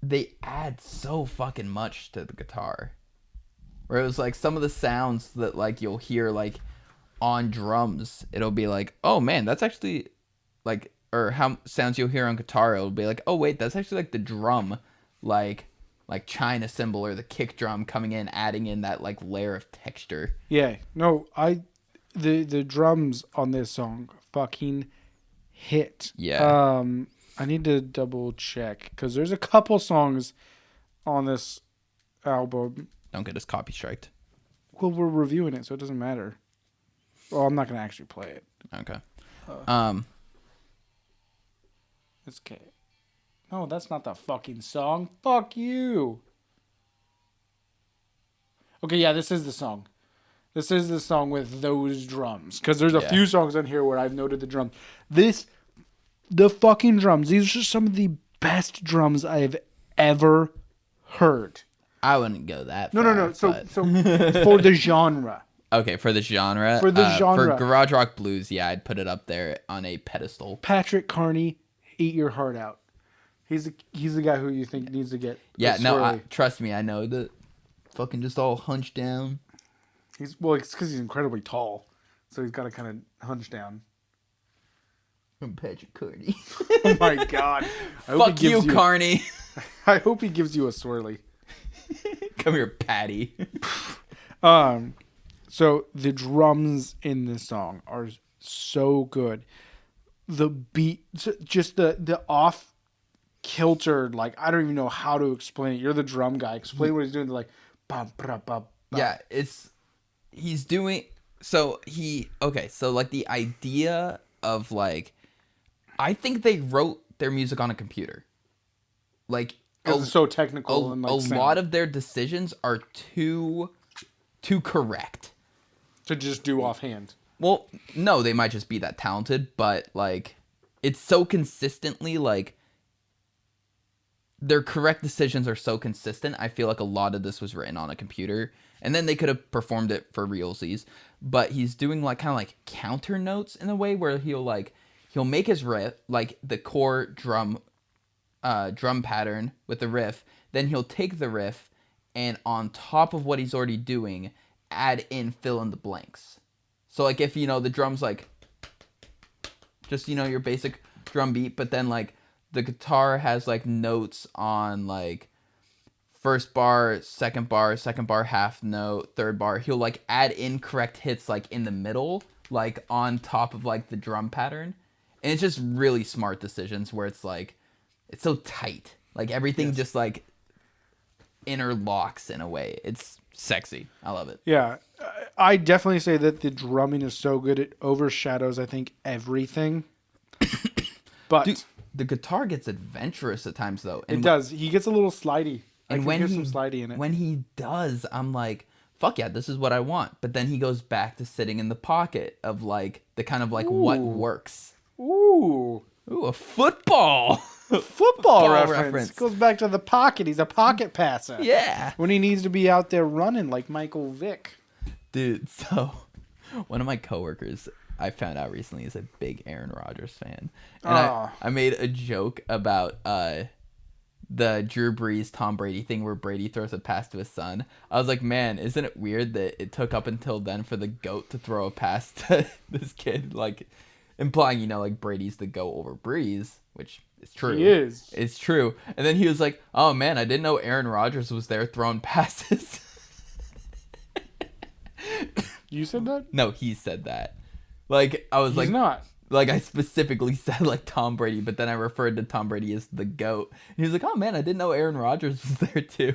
they add so fucking much to the guitar. Where it was like some of the sounds that like you'll hear like on drums, it'll be like, oh man, that's actually like, or how sounds you'll hear on guitar, it'll be like, oh wait, that's actually like the drum, like China cymbal or the kick drum coming in, adding in that like layer of texture. Yeah, no, the drums on this song fucking hit. Yeah. I need to double check because there's a couple songs on this album. Don't get us copy striked. Well, we're reviewing it, so it doesn't matter. Well, I'm not gonna actually play it. Okay. It's okay. No, that's not the fucking song. Fuck you. Okay, yeah, this is the song. This is the song with those drums. Because there's a few songs on here where I've noted the drums. The fucking drums. These are some of the best drums I've ever heard. I wouldn't go that far. No. So for the genre. Okay, for the genre. For garage rock blues, yeah, I'd put it up there on a pedestal. Patrick Carney, Eat Your Heart Out. He's the guy who you think needs to get. Yeah, no, trust me, I know that. Fucking just all hunched down. It's because he's incredibly tall, so he's got to kind of hunch down. I'm Patrick Carney. Oh my god! Fuck you, Carney. I hope he gives you a swirly. Come here, Patty. So the drums in this song are so good. The beat, just the off kilter, like I don't even know how to explain it. You're the drum guy. Explain what he's doing. They're like, bum, bum, bum. Yeah, he's doing. So like the idea of like, I think they wrote their music on a computer. Like, because it's so technical and like a lot of their decisions are too correct to just do offhand. Well, no, they might just be that talented, but like it's so consistently like their correct decisions are so consistent. I feel like a lot of this was written on a computer, and then they could have performed it for realsies. But he's doing like kind of like counter notes in a way where he'll make his riff like the core drum pattern with the riff. Then he'll take the riff and on top of what he's already doing, add in fill in the blanks. So like if the drum's like just your basic drum beat, but then like the guitar has like notes on like first bar, second bar, half note, third bar. He'll like add incorrect hits like in the middle, like on top of like the drum pattern. And it's just really smart decisions where it's like, it's so tight. Like everything just like interlocks in a way. It's sexy. I love it. Yeah. I definitely say that the drumming is so good it overshadows, I think, everything. But dude, the guitar gets adventurous at times, though. And it does. He gets a little slidey. And when hear some slidey in it. When he does, I'm like, fuck yeah, this is what I want. But then he goes back to sitting in the pocket of like the kind of like what works. Ooh, a football. Football reference. Goes back to the pocket. He's a pocket passer. Yeah. When he needs to be out there running like Michael Vick. Dude, so one of my coworkers I found out recently is a big Aaron Rodgers fan. And I made a joke about the Drew Brees, Tom Brady thing where Brady throws a pass to his son. I was like, man, isn't it weird that it took up until then for the GOAT to throw a pass to this kid? Like, implying, like Brady's the GOAT over Brees, which is true. He is. It's true. And then he was like, oh man, I didn't know Aaron Rodgers was there throwing passes. You said that? No, he said that. Like, I was He's not. Like, I specifically said, like, Tom Brady, but then I referred to Tom Brady as the GOAT. And he was like, oh, man, I didn't know Aaron Rodgers was there, too.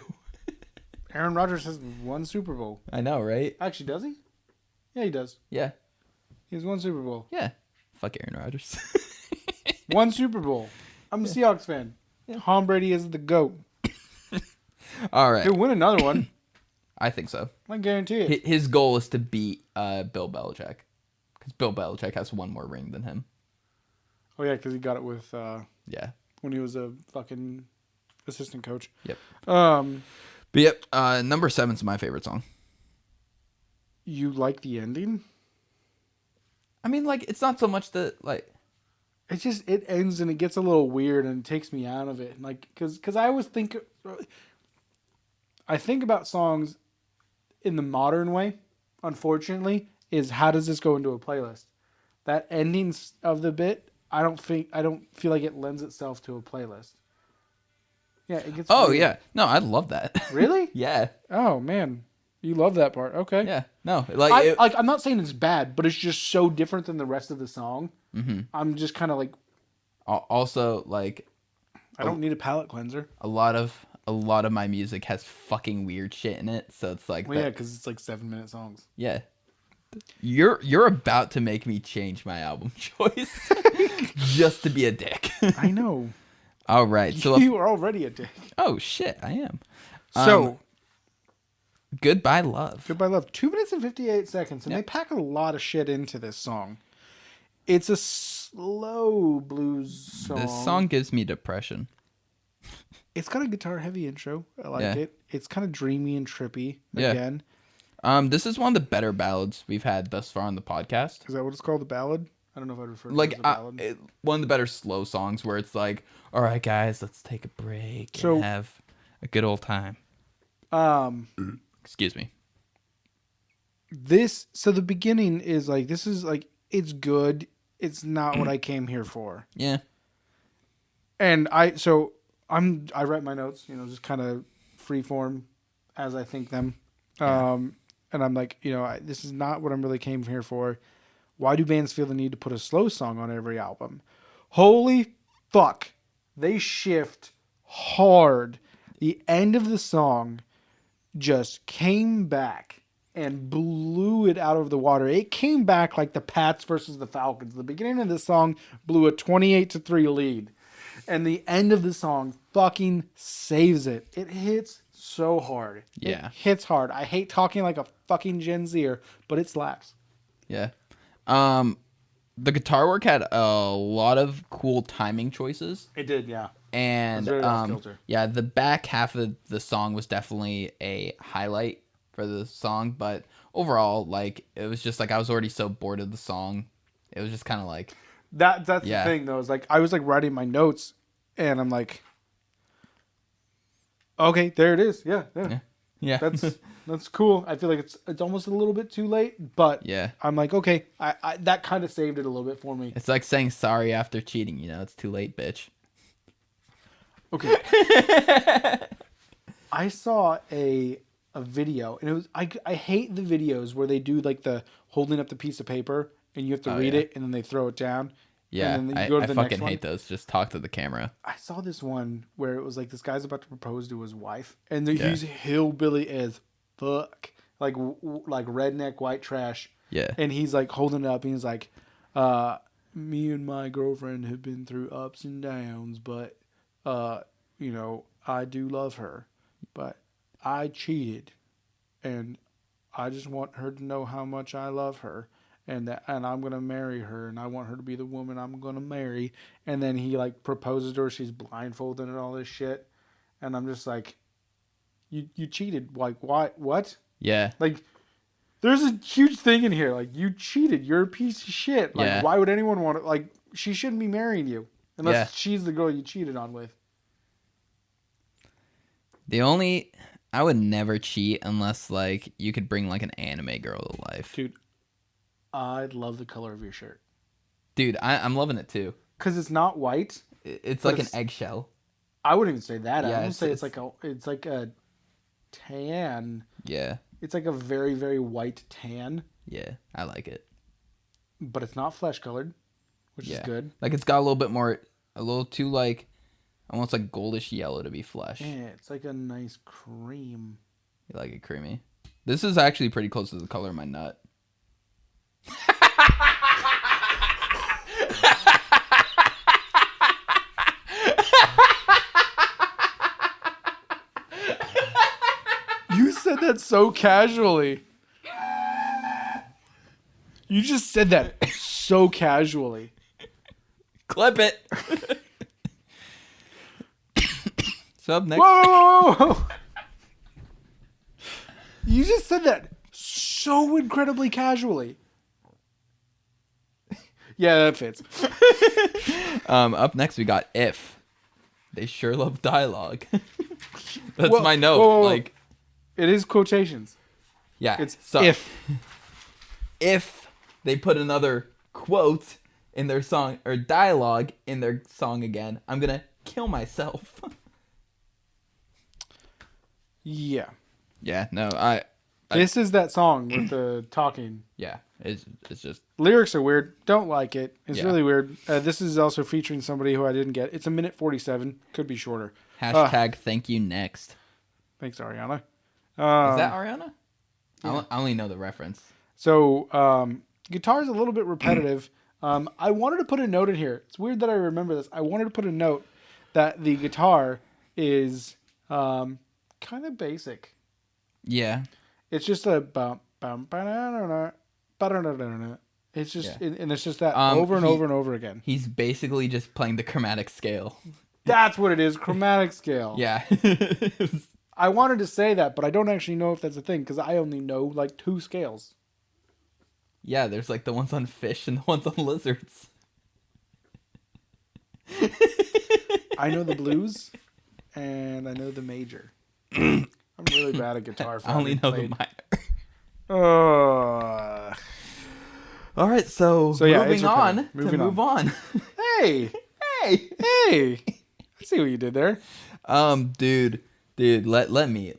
Aaron Rodgers has won Super Bowl. I know, right? Actually, does he? Yeah, he does. Yeah. He has one Super Bowl. Yeah. Fuck Aaron Rodgers. One Super Bowl. I'm a Seahawks fan. Yeah. Tom Brady is the GOAT. All right. He'll win another one. I think so. I guarantee it. His goal is to beat Bill Belichick. Because Bill Belichick has one more ring than him. Oh, yeah, because he got it with... yeah. When he was a fucking assistant coach. Yep. But yep, number 7's my favorite song. You like the ending? I mean, like, it's not so much that, like... It's just, it ends and it gets a little weird and it takes me out of it. Like, because I always think... I think about songs in the modern way, unfortunately, is how does this go into a playlist? That ending of the bit, I don't feel like it lends itself to a playlist. Yeah, it gets weird. Yeah. No, I love that. Really? Yeah. Oh, man. You love that part. Okay. Yeah. No, like I'm not saying it's bad, but it's just so different than the rest of the song. Mm-hmm. I'm just kind of like... Also, like... I don't need a palate cleanser. A lot of my music has fucking weird shit in it, so it's like... Well, yeah, because it's like 7-minute songs. Yeah. You're about to make me change my album choice just to be a dick. I know. All right. So you are already a dick. Oh, shit, I am. So... Goodbye Love. Goodbye Love. 2 minutes and 58 seconds, and they pack a lot of shit into this song. It's a slow blues song. This song gives me depression. It's got a guitar-heavy intro. I like it. It's kind of dreamy and trippy again. This is one of the better ballads we've had thus far on the podcast. Is that what it's called, a ballad? I don't know if I'd refer to it as a ballad. One of the better slow songs where it's like, all right, guys, let's take a break and have a good old time. Excuse me. So the beginning is like, this is like, it's good. It's not what I came here for. Yeah. And I write my notes, just kind of free form as I think them. And I'm like, this is not what I'm really came here for. Why do bands feel the need to put a slow song on every album? Holy fuck. They shift hard. The end of the song just came back and blew it out of the water. It came back like the Pats versus the Falcons. The beginning of the song blew a 28-3 lead. And the end of the song fucking saves it. It hits so hard. Yeah. It hits hard. I hate talking like a fucking Gen Zer, but it slaps. Yeah. The guitar work had a lot of cool timing choices. It did, yeah. And the back half of the song was definitely a highlight for the song, but overall, like, it was just like I was already so bored of the song. It was just kind of like that's the thing though. Is like I was like writing my notes, and I'm like, okay, there it is. Yeah. That's cool. I feel like it's almost a little bit too late, but I'm like, okay, I that kind of saved it a little bit for me. It's like saying sorry after cheating. It's too late, bitch. Okay. I saw a video, and it was I hate the videos where they do like the holding up the piece of paper and you have to read it and then they throw it down. Yeah, and then you go to the fucking hate those. Just talk to the camera. I saw this one where it was like this guy's about to propose to his wife, and he's hillbilly as fuck, like redneck white trash. Yeah, and he's like holding it up, and he's like, "Me and my girlfriend have been through ups and downs, but you know, I do love her, but I cheated, and I just want her to know how much I love her." And I'm gonna marry her, and I want her to be the woman I'm gonna marry. And then he like proposes to her, she's blindfolded and all this shit, and I'm just like, you cheated, like why? What? Yeah, like there's a huge thing in here, like you cheated, you're a piece of shit. Like why would anyone want to? Like she shouldn't be marrying you unless she's the girl you cheated on with. I would never cheat unless like you could bring like an anime girl to life, dude. I love the color of your shirt. Dude, I'm loving it too. Because it's not white. It's like an eggshell. I wouldn't even say that. I would say it's like a tan. Yeah. It's like a very, very white tan. Yeah, I like it. But it's not flesh colored, which is good. Like it's got a little too like, almost like goldish yellow to be flesh. Yeah, it's like a nice cream. You like it creamy? This is actually pretty close to the color of my nut. You said that so casually. You just said that so casually. Clip it. So up next. Whoa! You just said that so incredibly casually. Yeah, that fits. Up next we got If. They sure love dialogue. That's my note. Whoa. Like, it is quotations. Yeah, it's so, if they put another quote in their song or dialogue in their song again, I'm gonna kill myself. Yeah. Yeah. No. This is that song with the talking. Yeah. It's just lyrics are weird. Don't like it. It's really weird. This is also featuring somebody who I didn't get. It's 1:47. Could be shorter. Hashtag thank you next. Thanks, Ariana. Is that Ariana? Yeah. I only know the reference. So guitar is a little bit repetitive. I wanted to put a note in here. It's weird that I remember this. I wanted to put a note that the guitar is kind of basic. Yeah. It's just a bump. It's just and it's just that over and over and over again. He's basically just playing the chromatic scale. That's what it is, chromatic scale. Yeah. I wanted to say that, but I don't actually know if that's a thing because I only know like 2 scales. Yeah, there's like the ones on fish and the ones on lizards. I know the blues and I know the major. I'm really bad at guitar. I only know the minor. All right, so yeah, moving on. Move on. Hey. I see what you did there. Dude, let me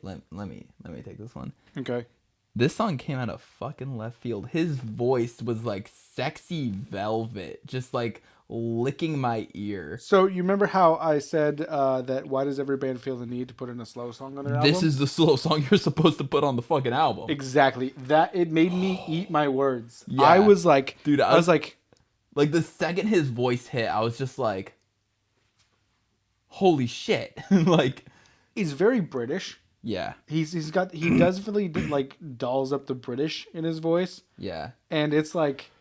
take this one. Okay. This song came out of fucking left field. His voice was like sexy velvet, just like licking my ear. So you remember how I said that why does every band feel the need to put in a slow song on their album? This is the slow song you're supposed to put on the fucking album. Exactly. That it made me eat my words. Yeah. I was like, dude, I was like the second his voice hit, I was just like, holy shit. Like, he's very British. Yeah. He does really like dolls up the British in his voice. Yeah. And it's like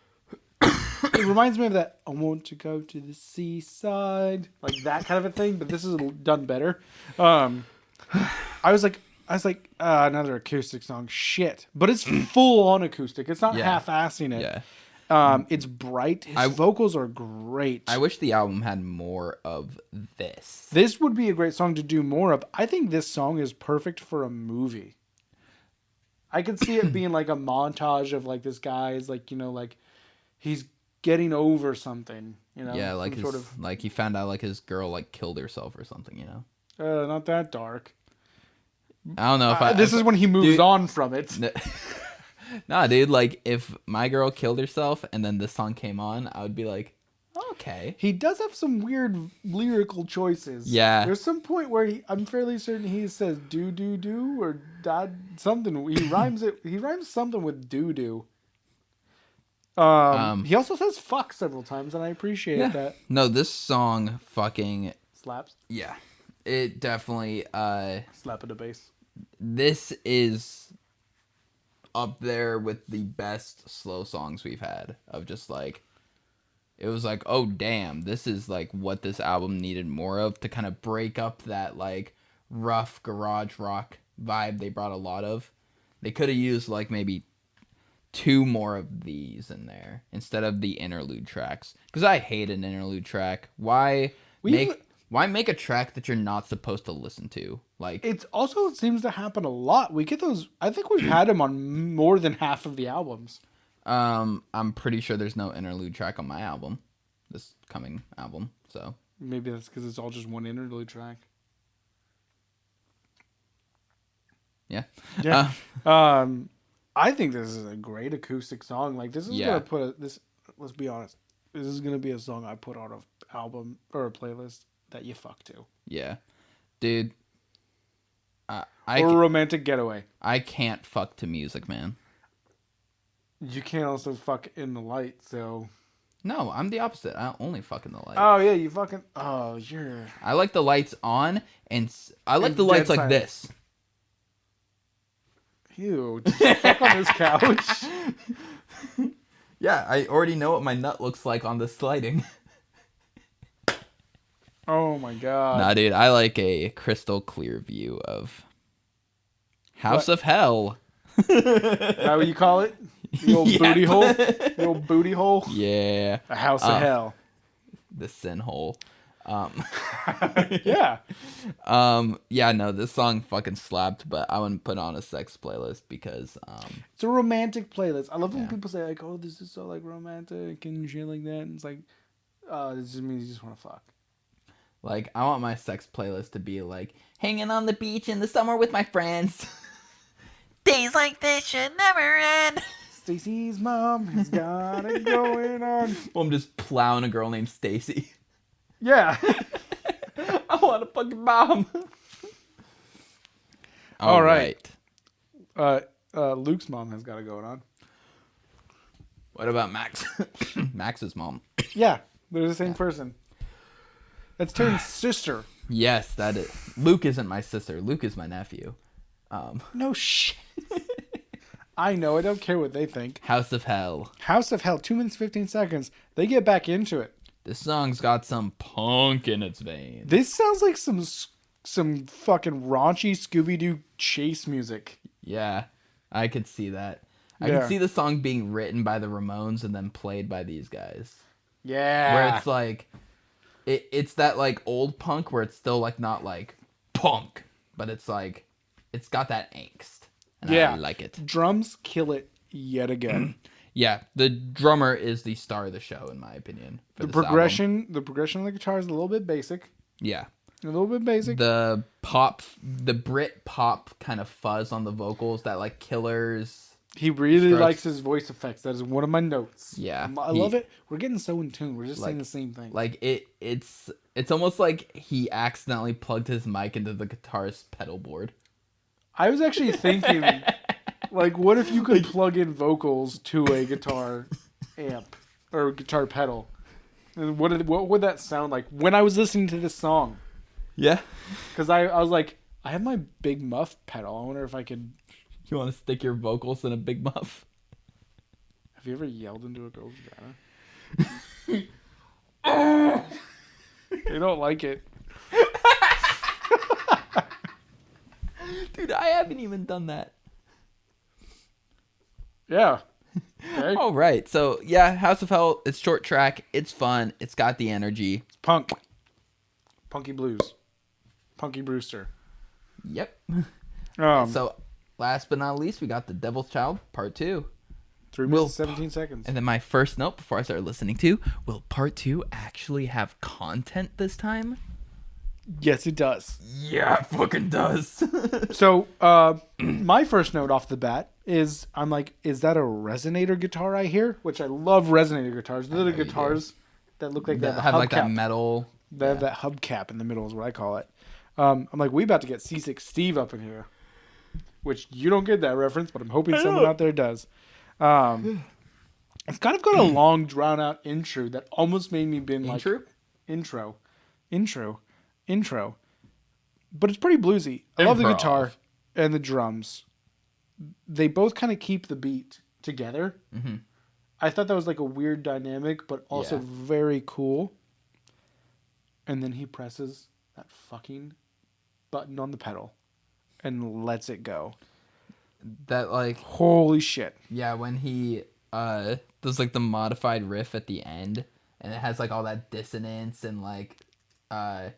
it reminds me of that I want to go to the seaside, like that kind of a thing, but this is done better. I was like another acoustic song, shit. But it's full on acoustic. It's not half-assing it. Yeah. It's bright. His vocals are great. I wish the album had more of this. This would be a great song to do more of. I think this song is perfect for a movie. I could see it being like a montage of like this guy is like, you know, like he's getting over something, you know. Yeah, like like he found out like his girl like killed herself or something, you know. Not that dark. I don't know if this is when he moves on from it. Nah, dude, like if my girl killed herself and then this song came on, I would be like, okay. He does have some weird lyrical choices. Yeah. There's some point where I'm fairly certain he says do do do or dad something. He rhymes it. He rhymes something with doo doo. He also says fuck several times, and I appreciate that. No, this song fucking slaps. Yeah, it definitely slap at the bass. This is up there with the best slow songs we've had. Of just like, it was like, oh damn, this is like what this album needed more of to kind of break up that like rough garage rock vibe they brought a lot of. They could have used like maybe 2 more of these in there instead of the interlude tracks, because I hate an interlude track. Why make a track that you're not supposed to listen to? Like, it seems to happen a lot. We get those. I think we've had them on more than half of the albums. I'm pretty sure there's no interlude track on my album, this coming album. So maybe that's because it's all just one interlude track. Yeah. Yeah. I think this is a great acoustic song. Like, this is gonna put this. Let's be honest. This is gonna be a song I put on an album or a playlist that you fuck to. Yeah, dude. Or a romantic getaway. I can't fuck to music, man. You can't also fuck in the light, so. No, I'm the opposite. I only fuck in the light. Oh yeah, you fucking. Oh, you're. I like the lights on, and I like the lights like this. Ew, did you fuck on this couch? Yeah, I already know what my nut looks like on the sliding. Oh my god. Nah, dude, I like a crystal clear view of House of Hell. Is that what you call it? The old booty hole? The old booty hole? Yeah. A house of hell. The sin hole. Yeah. Yeah, no, this song fucking slapped, but I wouldn't put on a sex playlist because it's a romantic playlist. I love when people say like, oh, this is so like romantic and shit like that, and it's like, this just means you just want to fuck. Like, I want my sex playlist to be like hanging on the beach in the summer with my friends. Days like this should never end. Stacy's mom has got it going on. Well, I'm just plowing a girl named Stacy. Yeah. I want a fucking mom. All right. Luke's mom has got it going on. What about Max? Max's mom. Yeah, they're the same person. That's Terrence's sister. Yes, that is. Luke isn't my sister. Luke is my nephew. No shit. I know. I don't care what they think. House of Hell. House of Hell. 2 minutes, 15 seconds. They get back into it. This song's got some punk in its veins. This sounds like some fucking raunchy Scooby-Doo chase music. Yeah, I could see that. I can see the song being written by the Ramones and then played by these guys. Yeah. Where it's like, it's that like old punk where it's still like not like punk, but it's like, it's got that angst. And I like it. Drums kill it yet again. Yeah, the drummer is the star of the show, in my opinion. The progression of the guitar is a little bit basic. Yeah. A little bit basic. The Brit pop kind of fuzz on the vocals, that like Killers. He really likes his voice effects. That is one of my notes. Yeah. I love it. We're getting so in tune. We're just saying the same thing. Like it's almost like he accidentally plugged his mic into the guitar's pedal board. I was actually thinking, like, what if you could plug in vocals to a guitar amp or guitar pedal? And what would that sound like when I was listening to this song? Yeah. Because I was like, I have my Big Muff pedal. I wonder if I could... You want to stick your vocals in a Big Muff? Have you ever yelled into a girl's vagina? They don't like it. Dude, I haven't even done that. Yeah. Okay. All right. So, yeah, House of Hell, it's short track. It's fun. It's got the energy. It's punk. Punky Blues. Punky Brewster. Yep. So, last but not least, we got The Devil's Child, Part 2. 3 minutes, 17 seconds. And then my first note before I start listening to, will Part 2 actually have content this time? Yes, it does. Yeah, it fucking does. So, my first note off the bat is, I'm like, is that a resonator guitar I hear? Which I love resonator guitars. They're the guitars look like that have like that metal. They have that hubcap in the middle is what I call it. I'm like, we about to get C6 Steve up in here, which you don't get that reference, but I'm hoping someone out there does. It's kind of got a long, drawn out intro that almost made me intro, but it's pretty bluesy. I love the guitar and the drums. They both kind of keep the beat together. Mm-hmm. I thought that was like a weird dynamic, but also very cool. And then he presses that fucking button on the pedal and lets it go. That like holy shit. Yeah, when he does like the modified riff at the end, and it has like all that dissonance and like I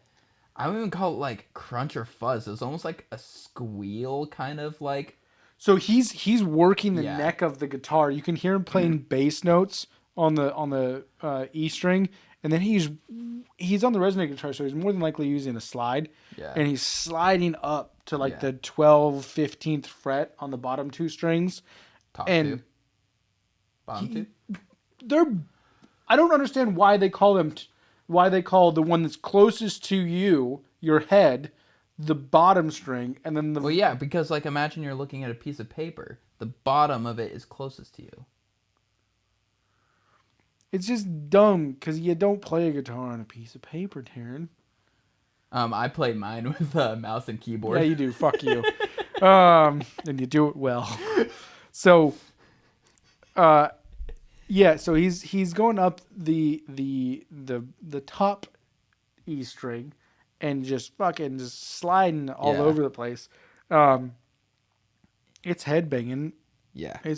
don't even call it like crunch or fuzz. It was almost like a squeal kind of like. So he's working the neck of the guitar. You can hear him playing bass notes on the E string, and then he's on the resonant guitar, so he's more than likely using a slide. Yeah. And he's sliding up to like the 12th, 15th fret on the bottom two strings. Top two. Bottom two? I don't understand why they call the one that's closest to you, your head, the bottom string, and then the... Well, yeah, because, like, imagine you're looking at a piece of paper. The bottom of it is closest to you. It's just dumb, because you don't play a guitar on a piece of paper, Taryn. I play mine with mouse and keyboard. Yeah, you do. Fuck you. And you do it well. So, so he's going up the top E string, and just sliding all over the place. It's headbanging. Yeah. And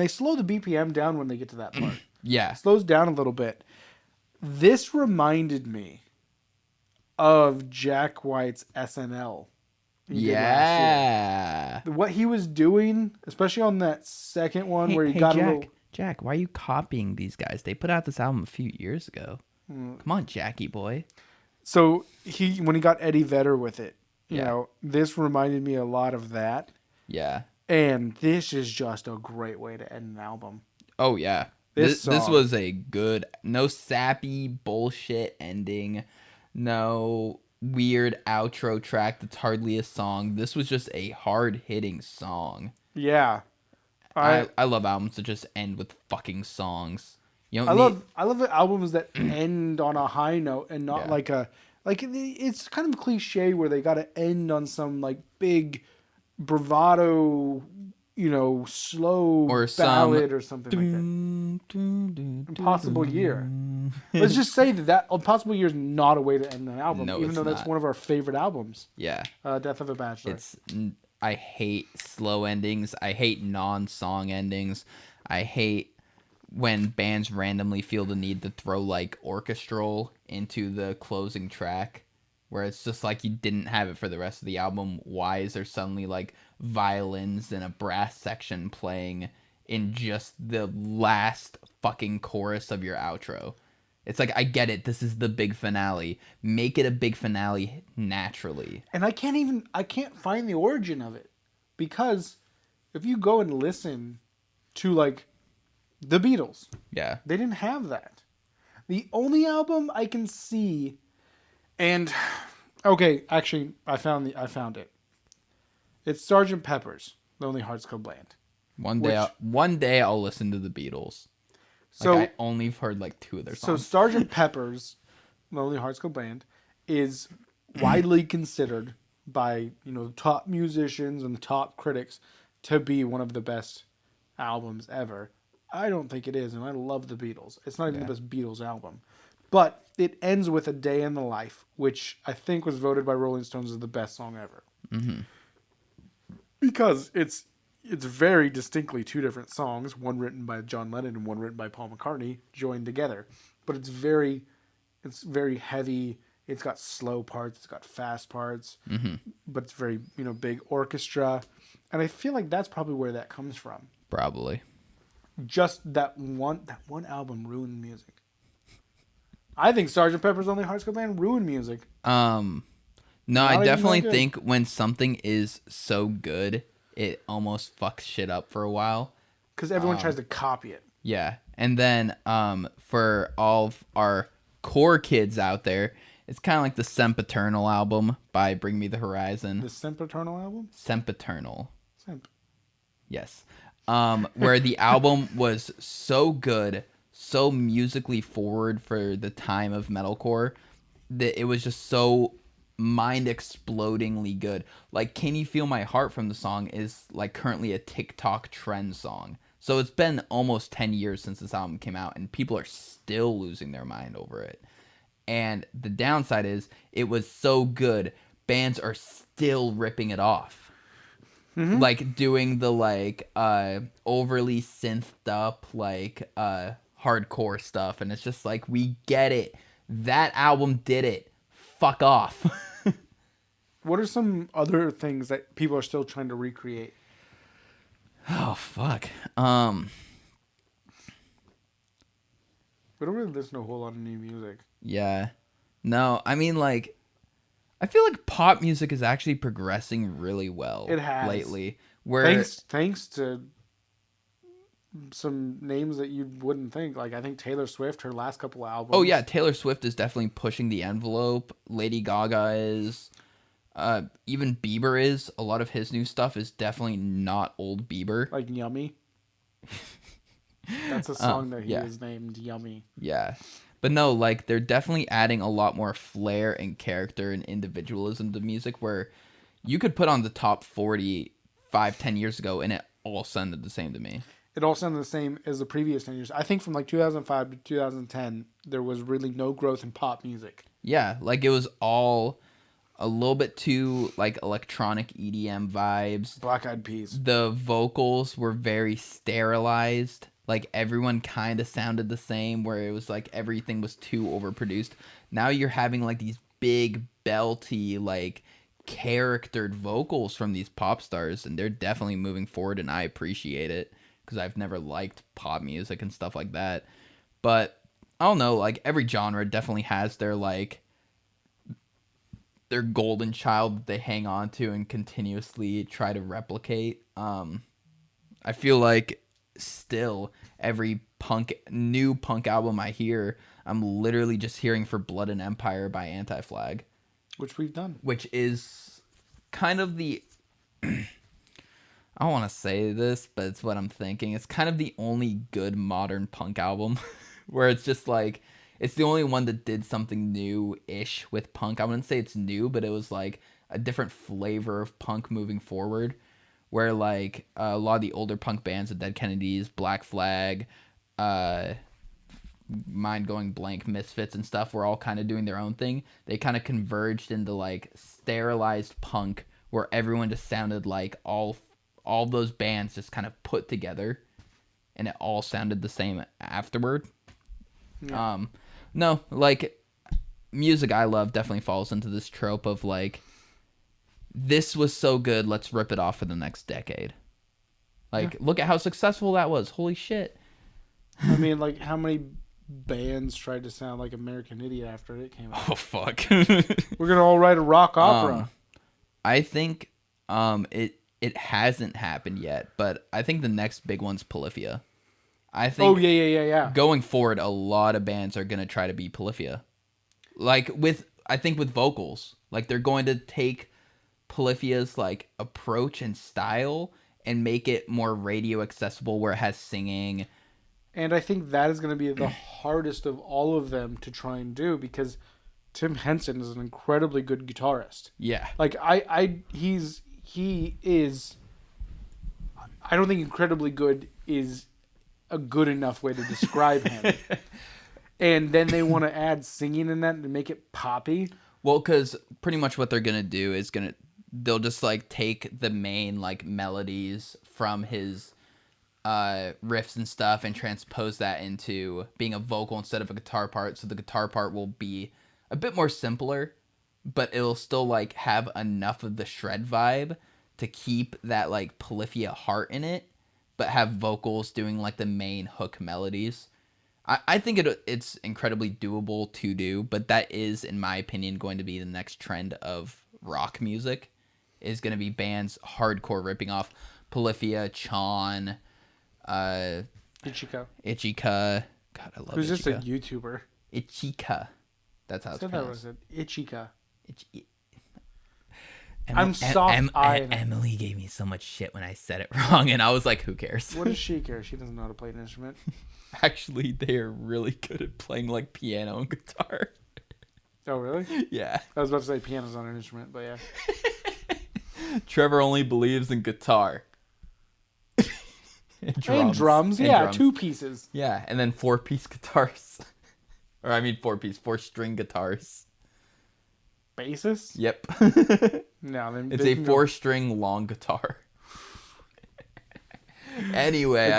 they slow the BPM down when they get to that part. Yeah. It slows down a little bit. This reminded me of Jack White's SNL. Yeah. What he was doing, especially on that second one where he got Jack, a little... Jack, why are you copying these guys? They put out this album a few years ago. Come on, Jackie boy. So when he got Eddie Vedder with it, you know, this reminded me a lot of that. Yeah. And this is just a great way to end an album. Oh, yeah. This was a good, no sappy bullshit ending, no weird outro track that's hardly a song. This was just a hard-hitting song. Yeah. I love albums that just end with fucking songs. You I love albums that end on a high note and not it's kind of cliche where they got to end on some like big bravado, you know, slow or ballad or something like that. Impossible Year. Let's just say that Impossible Year is not a way to end an album, even though that's one of our favorite albums. Yeah. Death of a Bachelor. I hate slow endings. I hate non-song endings. I hate when bands randomly feel the need to throw like orchestral into the closing track, where it's just like you didn't have it for the rest of the album. Why is there suddenly like violins and a brass section playing in just the last fucking chorus of your outro? It's like, I get it. This is the big finale. Make it a big finale naturally. And I can't find the origin of it, because if you go and listen to like the Beatles, yeah, they didn't have that. The only album I can see, and okay, actually, I found it. It's Sgt. Pepper's Lonely Hearts Club Band. One day I'll listen to the Beatles. So I only have heard like 2 of their songs. So Sgt. Pepper's Lonely Hearts Club Band is widely considered by, you know, top musicians and the top critics to be one of the best albums ever. I don't think it is, and I love the Beatles. It's not even the best Beatles album. But it ends with A Day in the Life, which I think was voted by Rolling Stones as the best song ever. Mm-hmm. Because it's very distinctly 2 different songs, one written by John Lennon and one written by Paul McCartney, joined together. But it's very heavy. It's got slow parts. It's got fast parts. Mm-hmm. But it's very, you know, big orchestra. And I feel like that's probably where that comes from. Probably. Just that one album ruined music. I think Sgt. Pepper's Lonely Hearts Club Band ruined music. No, I definitely think when something is so good, it almost fucks shit up for a while. Because everyone tries to copy it. Yeah. And then for all of our core kids out there, it's kind of like the Sempiternal album by Bring Me the Horizon. The Sempiternal album? Sempiternal. Semp. Yes. Where the album was so good, so musically forward for the time of metalcore, that it was just so mind-explodingly good. Like Can You Feel My Heart from the song is like currently a TikTok trend song. So it's been almost 10 years since this album came out, and people are still losing their mind over it. And the downside is it was so good, bands are still ripping it off. Mm-hmm. Like doing the like overly synthed up like hardcore stuff, and it's just like, we get it. That album did it. Fuck off. What are some other things that people are still trying to recreate? Oh fuck. We don't really listen to a whole lot of new music. Yeah. No, I mean, like, I feel like pop music is actually progressing really well. It has lately. Where thanks to some names that you wouldn't think. Like, I think Taylor Swift, her last couple albums. Oh yeah, Taylor Swift is definitely pushing the envelope. Lady Gaga is. Even Bieber is. A lot of his new stuff is definitely not old Bieber. Like Yummy. That's a song that he was named Yummy. Yeah. But no, like, they're definitely adding a lot more flair and character and individualism to music, where you could put on the top 40 5-10 years ago and it all sounded the same to me. It all sounded the same as the previous 10 years. I think from like 2005 to 2010, there was really no growth in pop music. Yeah, like, it was all a little bit too like electronic EDM vibes. Black Eyed Peas. The vocals were very sterilized. Like, everyone kind of sounded the same, where it was like everything was too overproduced. Now you're having like these big belty like charactered vocals from these pop stars, and they're definitely moving forward, and I appreciate it because I've never liked pop music and stuff like that. But I don't know, like, every genre definitely has their like their golden child that they hang on to and continuously try to replicate. I feel like still every new punk album I hear, I'm literally just hearing For Blood and Empire by Anti-Flag, which we've done, which is kind of the I don't want to say this, but it's what I'm thinking. It's kind of the only good modern punk album where it's just like, it's the only one that did something new-ish with punk. I wouldn't say it's new, but it was like a different flavor of punk moving forward, where like a lot of the older punk bands, the Dead Kennedys, Black Flag, Mind Going Blank, Misfits and stuff, were all kind of doing their own thing. They kind of converged into like sterilized punk, where everyone just sounded like all those bands just kind of put together, and it all sounded the same afterward. Yeah. No, like, music I love definitely falls into this trope of like, this was so good, let's rip it off for the next decade. Like, look at how successful that was. Holy shit. I mean, like, how many bands tried to sound like American Idiot after it came out? Oh, fuck. We're gonna all write a rock opera. I think it hasn't happened yet, but I think the next big one's Polyphia. I think. Oh yeah. Going forward, a lot of bands are gonna try to be Polyphia. Like, I think with vocals, like, they're going to take Polyphia's like approach and style and make it more radio accessible, where it has singing. And I think that is going to be the hardest of all of them to try and do, because Tim Henson is an incredibly good guitarist. Yeah. Like, he is. I don't think incredibly good is a good enough way to describe him. And then they want to add singing in that to make it poppy. Well, because pretty much what they're gonna do is they'll just like take the main like melodies from his riffs and stuff and transpose that into being a vocal instead of a guitar part. So the guitar part will be a bit more simpler, but it'll still like have enough of the shred vibe to keep that like Polyphia heart in it, but have vocals doing like the main hook melodies. I think it's incredibly doable to do, but that is, in my opinion, going to be the next trend of rock music, is going to be bands hardcore ripping off Polyphia, Chon, Ichika. God, I love Who's Ichika. just a YouTuber. Ichika. That's how it's pronounced. Ichika. Emily gave me so much shit when I said it wrong, and I was like, who cares? What does she care? She doesn't know how to play an instrument. Actually, they are really good at playing like piano and guitar. Oh, really? Yeah. I was about to say piano's not an instrument, but yeah. Trevor only believes in guitar. and drums. Yeah, drums. 2 pieces. Yeah, and then 4-piece guitars. Or I mean 4-string guitars. Basis? Yep. No, then it's a 4-string long guitar. Anyway,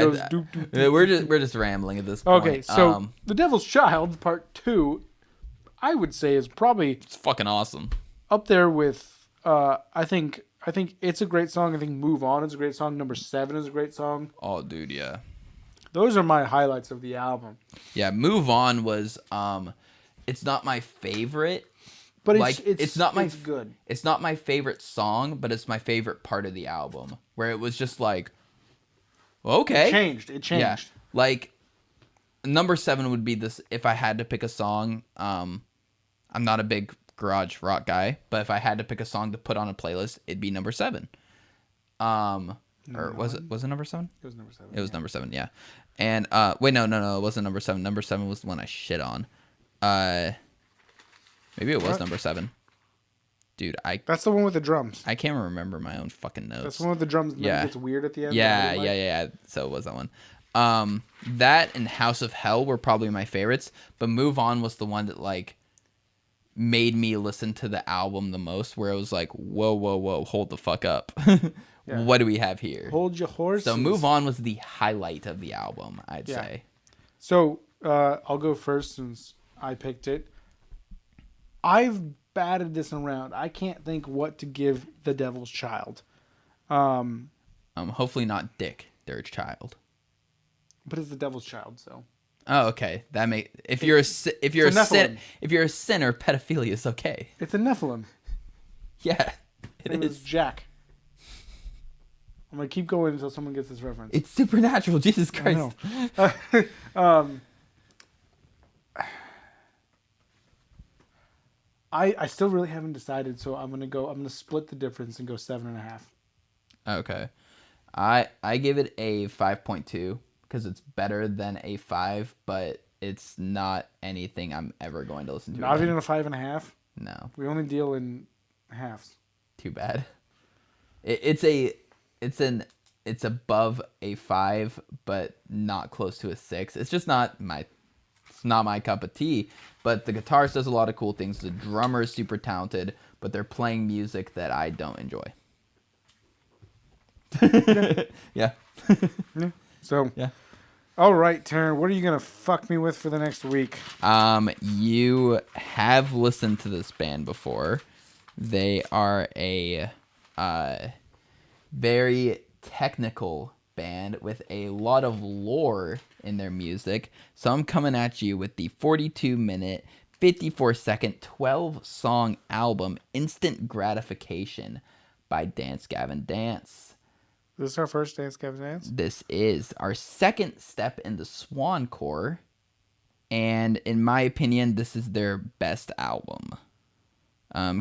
we're just rambling at this point. Okay, so The Devil's Child Part 2, I would say is probably it's fucking awesome. Up there with I think it's a great song. I think Move On is a great song. Number 7 is a great song. Oh, dude, yeah. Those are my highlights of the album. Yeah, Move On was it's not my favorite. But it's not my good. It's not my favorite song, but it's my favorite part of the album where it was just like okay. It changed. Yeah. Like number 7 would be this if I had to pick a song. I'm not a big garage rock guy, but if I had to pick a song to put on a playlist, it'd be number 7. Or was it number 7? It was number 7. It was number 7, yeah. And wait, no, it wasn't number 7. Number 7 was the one I shit on. Maybe it was number 7. Dude, That's the one with the drums. I can't remember my own fucking notes. That's the one with the drums and then it gets weird at the end. Yeah. So it was that one. That and House of Hell were probably my favorites, but Move On was the one that like made me listen to the album the most, where it was like, whoa, hold the fuck up. Yeah. What do we have here? Hold your horses. So Move On was the highlight of the album, I'd say. So I'll go first since I picked it. I've batted this around. I can't think what to give The Devil's Child. Hopefully not Dick, their child. But it's The Devil's Child, so. Oh, okay. That if you're a sinner, pedophilia is okay. It's a Nephilim. Yeah, it is. Jack. I'm gonna keep going until someone gets this reference. It's supernatural, Jesus Christ. I still really haven't decided, so I'm gonna split the difference and go 7.5. Okay. I give it a 5.2 because it's better than a 5, but it's not anything I'm ever going to listen to. Not even a 5.5? No. We only deal in halves. Too bad. It's above a 5, but not close to a 6. It's just not my cup of tea. But the guitarist does a lot of cool things. The drummer is super talented, but they're playing music that I don't enjoy. Yeah. So. Yeah. All right, Taryn, what are you gonna fuck me with for the next week? You have listened to this band before. They are a very technical band with a lot of lore in their music. So I'm coming at you with the 42-minute, 54-second, 12-song album Instant Gratification by Dance Gavin Dance. Is this our first Dance Gavin Dance? This is our second step in the Swancore, and in my opinion, this is their best album.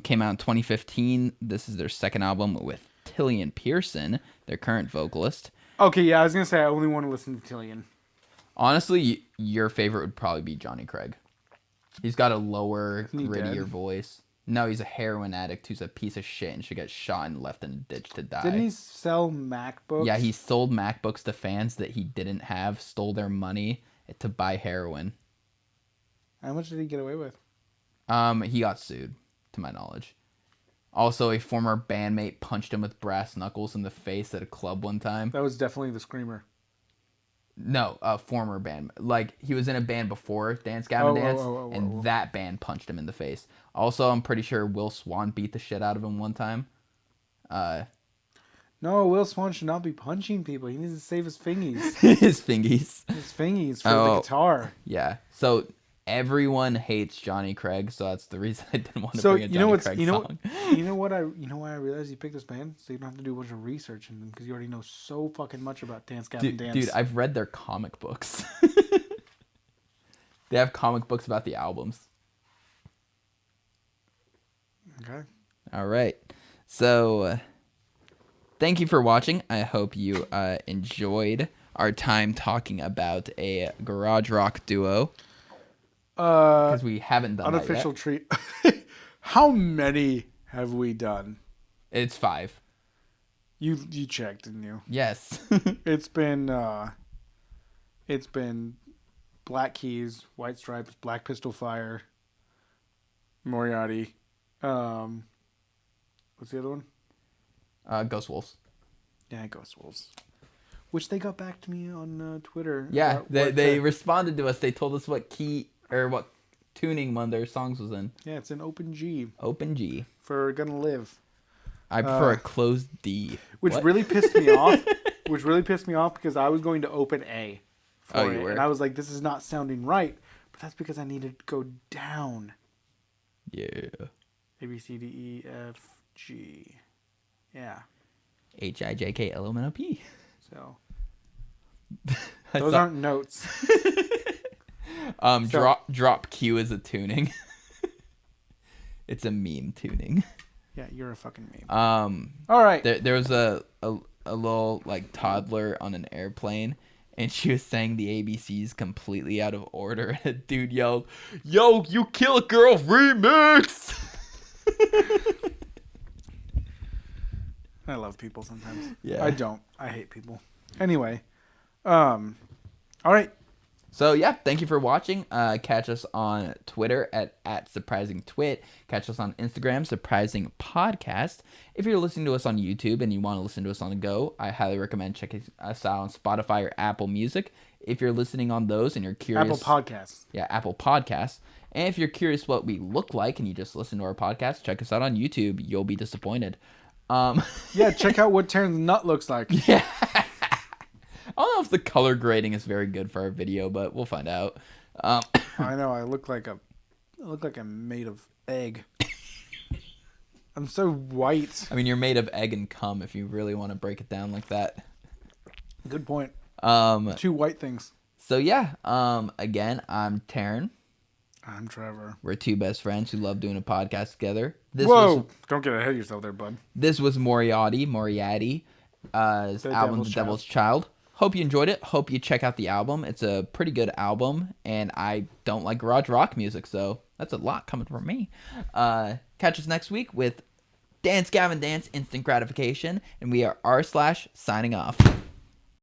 Came out in 2015. This is their second album with Tillian Pearson, their current vocalist. Okay, yeah, I was going to say I only want to listen to Tillian. Honestly, your favorite would probably be Johnny Craig. He's got a lower, grittier voice. No, he's a heroin addict who's a piece of shit and should get shot and left in a ditch to die. Didn't he sell MacBooks? Yeah, he sold MacBooks to fans that he didn't have, stole their money to buy heroin. How much did he get away with? He got sued, to my knowledge. Also, a former bandmate punched him with brass knuckles in the face at a club one time. That was definitely the Screamer. No, a former band. Like, he was in a band before Dance Gavin Dance, and that band punched him in the face. Also, I'm pretty sure Will Swan beat the shit out of him one time. No, Will Swan should not be punching people. He needs to save his fingies. His fingies. His fingies for the guitar. Yeah. So, everyone hates Johnny Craig, so that's the reason I didn't want to bring a Johnny Craig song. You know why I realized you picked this band? So you don't have to do a bunch of research in them because you already know so fucking much about Dance Gavin Dance. Dude, I've read their comic books. They have comic books about the albums. Okay. All right. So, thank you for watching. I hope you enjoyed our time talking about a garage rock duo. Because we haven't done unofficial that yet. treat. How many have we done? It's 5. You checked, didn't you? Yes. It's been Black Keys, White Stripes, Black Pistol Fire, Moriaty. What's the other one? Ghost Wolves. Yeah, Ghost Wolves. Which they got back to me on Twitter. Yeah, they responded to us. They told us what key or what tuning one of their songs was in. Yeah, it's an open G. Open G. For Gonna Live. I prefer a closed D. Which really pissed me off. Which really pissed me off because I was going to open A. For it, and I was like, this is not sounding right. But that's because I needed to go down. Yeah. A, B, C, D, E, F, G. Yeah. H, I, J, K, L, M, N, O, P. So. Those aren't notes. Drop Q is a tuning. It's a meme tuning. Yeah, you're a fucking meme. All right. There was a little like toddler on an airplane, and she was saying the ABCs completely out of order. And a dude yelled, "Yo, you kill a girl remix!" I love people sometimes. Yeah. I don't. I hate people. Anyway. All right. So, yeah, thank you for watching. Catch us on Twitter at SurprisingTwit. Catch us on Instagram, Surprising Podcast. If you're listening to us on YouTube and you want to listen to us on the go, I highly recommend checking us out on Spotify or Apple Music. If you're listening on those and you're curious... Apple Podcasts. Yeah, Apple Podcasts. And if you're curious what we look like and you just listen to our podcast, check us out on YouTube. You'll be disappointed. Yeah, check out what Terrence's nut looks like. Yeah. I don't know if the color grading is very good for our video, but we'll find out. I know. I look like I'm made of egg. I'm so white. I mean, you're made of egg and cum if you really want to break it down like that. Good point. 2 white things. So yeah. Again, I'm Taryn. I'm Trevor. We're 2 best friends who love doing a podcast together. Whoa! Don't get ahead of yourself there, bud. This was Moriaty. His album, The Devil's Child. Hope you enjoyed it. Hope you check out the album. It's a pretty good album, and I don't like garage rock music, so that's a lot coming from me. Catch us next week with Dance Gavin Dance Instant Gratification, and we are r/signing off.